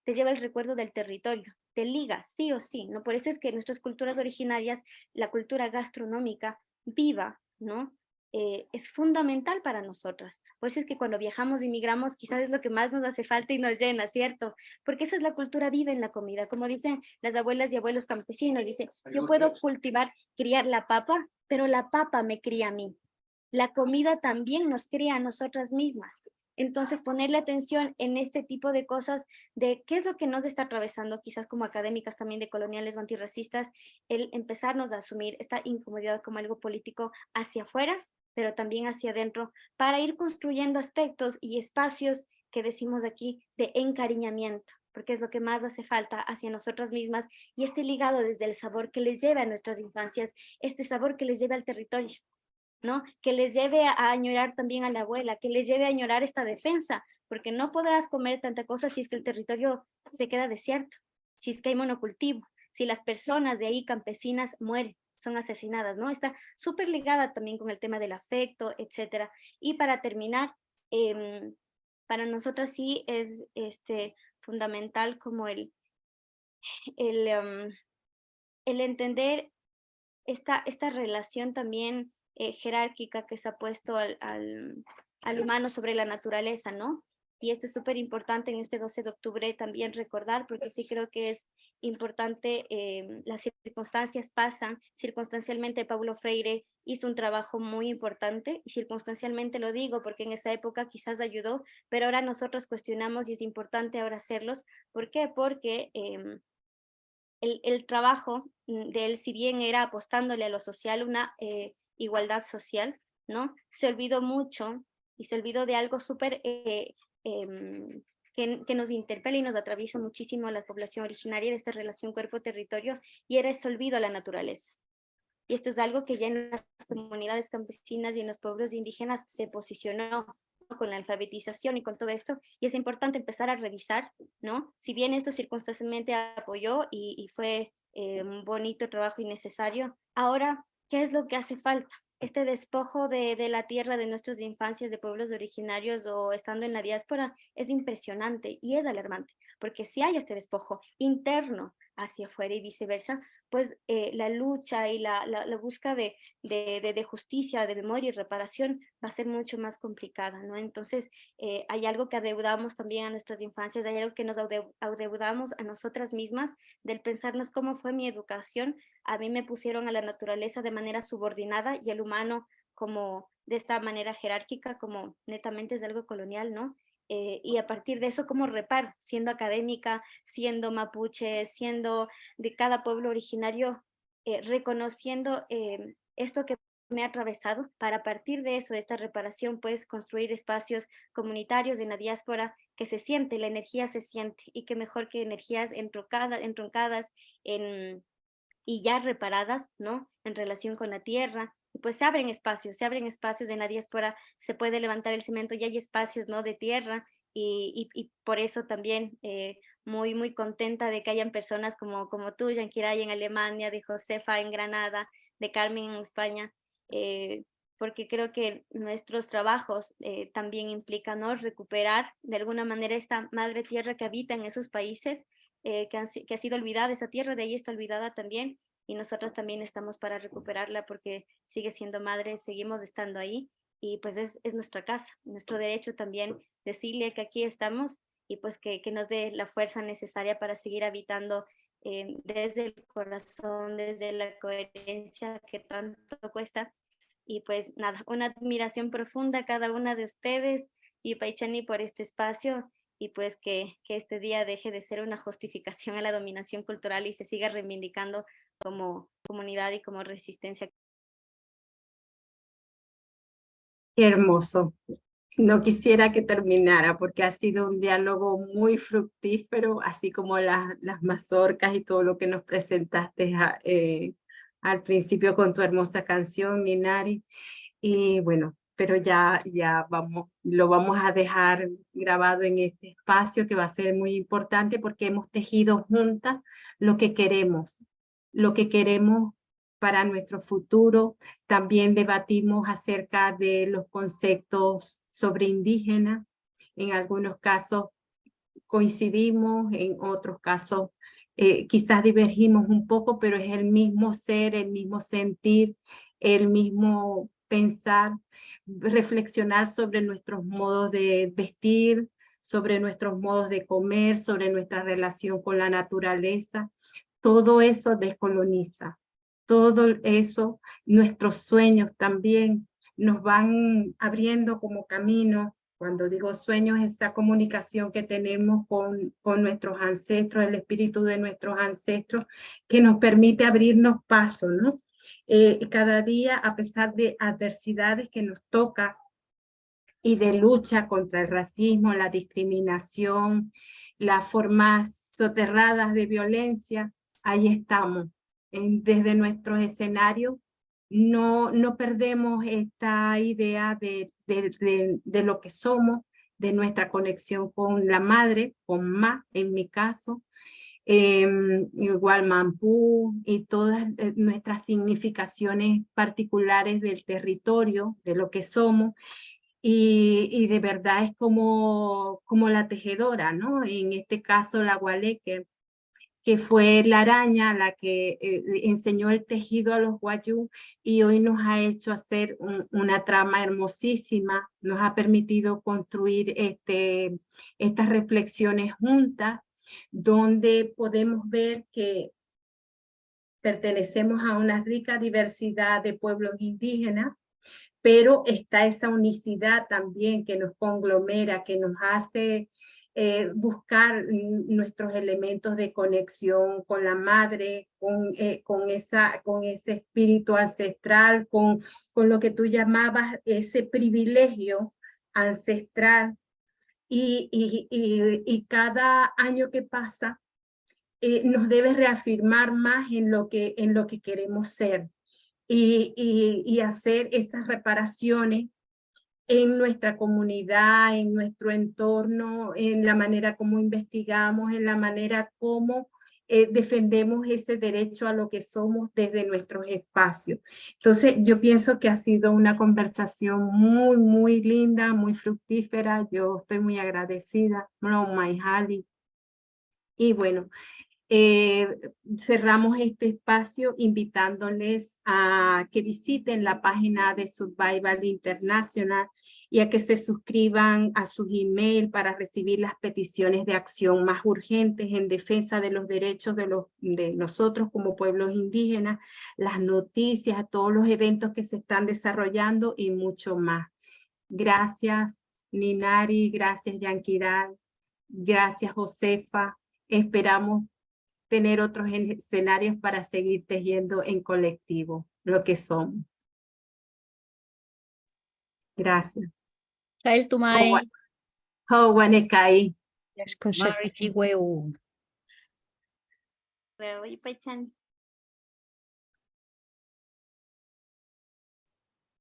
te lleva al recuerdo del territorio, te liga sí o sí, ¿no? Por eso es que nuestras culturas originarias, la cultura gastronómica viva, ¿no? Es fundamental para nosotras. Por eso es que cuando viajamos y migramos, quizás es lo que más nos hace falta y nos llena, ¿cierto? Porque esa es la cultura viva en la comida. Como dicen las abuelas y abuelos campesinos, dice, yo puedo cultivar, criar la papa, pero la papa me cría a mí. La comida también nos cría a nosotras mismas. Entonces, ponerle atención en este tipo de cosas, de qué es lo que nos está atravesando, quizás como académicas también de coloniales o antirracistas, el empezarnos a asumir esta incomodidad como algo político hacia afuera, pero también hacia adentro, para ir construyendo aspectos y espacios que decimos aquí de encariñamiento, porque es lo que más hace falta hacia nosotras mismas, y este ligado desde el sabor que les lleva a nuestras infancias, este sabor que les lleva al territorio, ¿no? Que les lleve a añorar también a la abuela, que les lleve a añorar esta defensa, porque no podrás comer tanta cosa si es que el territorio se queda desierto, si es que hay monocultivo, si las personas de ahí campesinas mueren, son asesinadas, ¿no? Está súper ligada también con el tema del afecto, etcétera. Y para terminar, para nosotras sí es fundamental como el entender esta relación también jerárquica que se ha puesto al humano sobre la naturaleza, ¿no? Y esto es súper importante en este 12 de octubre también recordar, porque sí creo que es importante, las circunstancias pasan, circunstancialmente Paulo Freire hizo un trabajo muy importante, y circunstancialmente lo digo porque en esa época quizás ayudó, pero ahora nosotros cuestionamos y es importante ahora hacerlos. ¿Por qué? Porque el trabajo de él, si bien era apostándole a lo social, una igualdad social, ¿no? Se olvidó mucho y se olvidó de algo súper que nos interpela y nos atraviesa muchísimo a la población originaria, de esta relación cuerpo-territorio, y era este olvido a la naturaleza. Y esto es algo que ya en las comunidades campesinas y en los pueblos indígenas se posicionó con la alfabetización y con todo esto, y es importante empezar a revisar, ¿no? Si bien esto circunstancialmente apoyó y fue un bonito trabajo y necesario, ahora, ¿qué es lo que hace falta? este despojo de la tierra de nuestras infancias de pueblos originarios o estando en la diáspora es impresionante y es alarmante, porque si hay este despojo interno hacia afuera y viceversa, pues la lucha y la búsqueda de justicia, de memoria y reparación va a ser mucho más complicada, ¿no? Entonces, hay algo que adeudamos también a nuestras infancias, hay algo que nos adeudamos a nosotras mismas, del pensarnos cómo fue mi educación. A mí me pusieron a la naturaleza de manera subordinada y al humano como de esta manera jerárquica, como netamente es de algo colonial, ¿no? Y a partir de eso, ¿cómo reparo? Siendo académica, siendo mapuche, siendo de cada pueblo originario, reconociendo esto que me ha atravesado, para a partir de eso, de esta reparación, pues construir espacios comunitarios en la diáspora que se siente, la energía se siente, y que mejor que energías entroncadas y ya reparadas, ¿no? En relación con la tierra, y pues se abren espacios en la diáspora, se puede levantar el cemento y hay espacios, ¿no? De tierra, y por eso también muy, muy contenta de que hayan personas como tú, Yankiray en Alemania, de Josefa en Granada, de Carmen en España, porque creo que nuestros trabajos también implican, ¿no? Recuperar de alguna manera esta madre tierra que habita en esos países, que ha sido olvidada, esa tierra de ahí está olvidada también, y nosotros también estamos para recuperarla porque sigue siendo madre, seguimos estando ahí, y pues es nuestra casa, nuestro derecho también decirle que aquí estamos, y pues que nos dé la fuerza necesaria para seguir habitando desde el corazón, desde la coherencia que tanto cuesta. Y pues nada, una admiración profunda a cada una de ustedes y Paichani por este espacio, y pues que este día deje de ser una justificación a la dominación cultural y se siga reivindicando como comunidad y como resistencia. Qué hermoso. No quisiera que terminara porque ha sido un diálogo muy fructífero, así como las mazorcas y todo lo que nos presentaste al principio con tu hermosa canción, Ninari. Y bueno, pero ya lo vamos a dejar grabado en este espacio que va a ser muy importante porque hemos tejido juntas lo que queremos para nuestro futuro. También debatimos acerca de los conceptos sobre indígena. En algunos casos coincidimos, en otros casos quizás divergimos un poco, pero es el mismo ser, el mismo sentir, el mismo pensar, reflexionar sobre nuestros modos de vestir, sobre nuestros modos de comer, sobre nuestra relación con la naturaleza. Todo eso descoloniza, todo eso, nuestros sueños también nos van abriendo como camino. Cuando digo sueños, esa comunicación que tenemos con nuestros ancestros, el espíritu de nuestros ancestros, que nos permite abrirnos paso, ¿no? Cada día, a pesar de adversidades que nos toca y de lucha contra el racismo, la discriminación, las formas soterradas de violencia, ahí estamos. Desde nuestros escenarios no perdemos esta idea de lo que somos, de nuestra conexión con la madre, con Ma, en mi caso, igual Mampú y todas nuestras significaciones particulares del territorio, de lo que somos. Y de verdad es como la tejedora, ¿no? En este caso la Gualeque, que fue la araña la que enseñó el tejido a los guayú y hoy nos ha hecho hacer una trama hermosísima, nos ha permitido construir estas reflexiones juntas, donde podemos ver que pertenecemos a una rica diversidad de pueblos indígenas, pero está esa unicidad también que nos conglomera, que nos hace buscar nuestros elementos de conexión con la madre, con ese espíritu ancestral, con lo que tú llamabas ese privilegio ancestral. Y cada año que pasa nos debe reafirmar más en lo que queremos ser. Y hacer esas reparaciones en nuestra comunidad, en nuestro entorno, en la manera como investigamos, en la manera como defendemos ese derecho a lo que somos desde nuestros espacios. Entonces, yo pienso que ha sido una conversación muy, muy linda, muy fructífera. Yo estoy muy agradecida. Maihali. Y bueno, cerramos este espacio invitándoles a que visiten la página de Survival International y a que se suscriban a sus email para recibir las peticiones de acción más urgentes en defensa de los derechos de nosotros como pueblos indígenas, las noticias, todos los eventos que se están desarrollando y mucho más. Gracias, Ninari, gracias, Yanquiral, gracias, Josefa. Esperamos tener otros escenarios para seguir tejiendo en colectivo lo que somos. Gracias. Chael Tumay, Howanecai. Yashkon Shekpa. Marichihueu. Huevo y Paichani.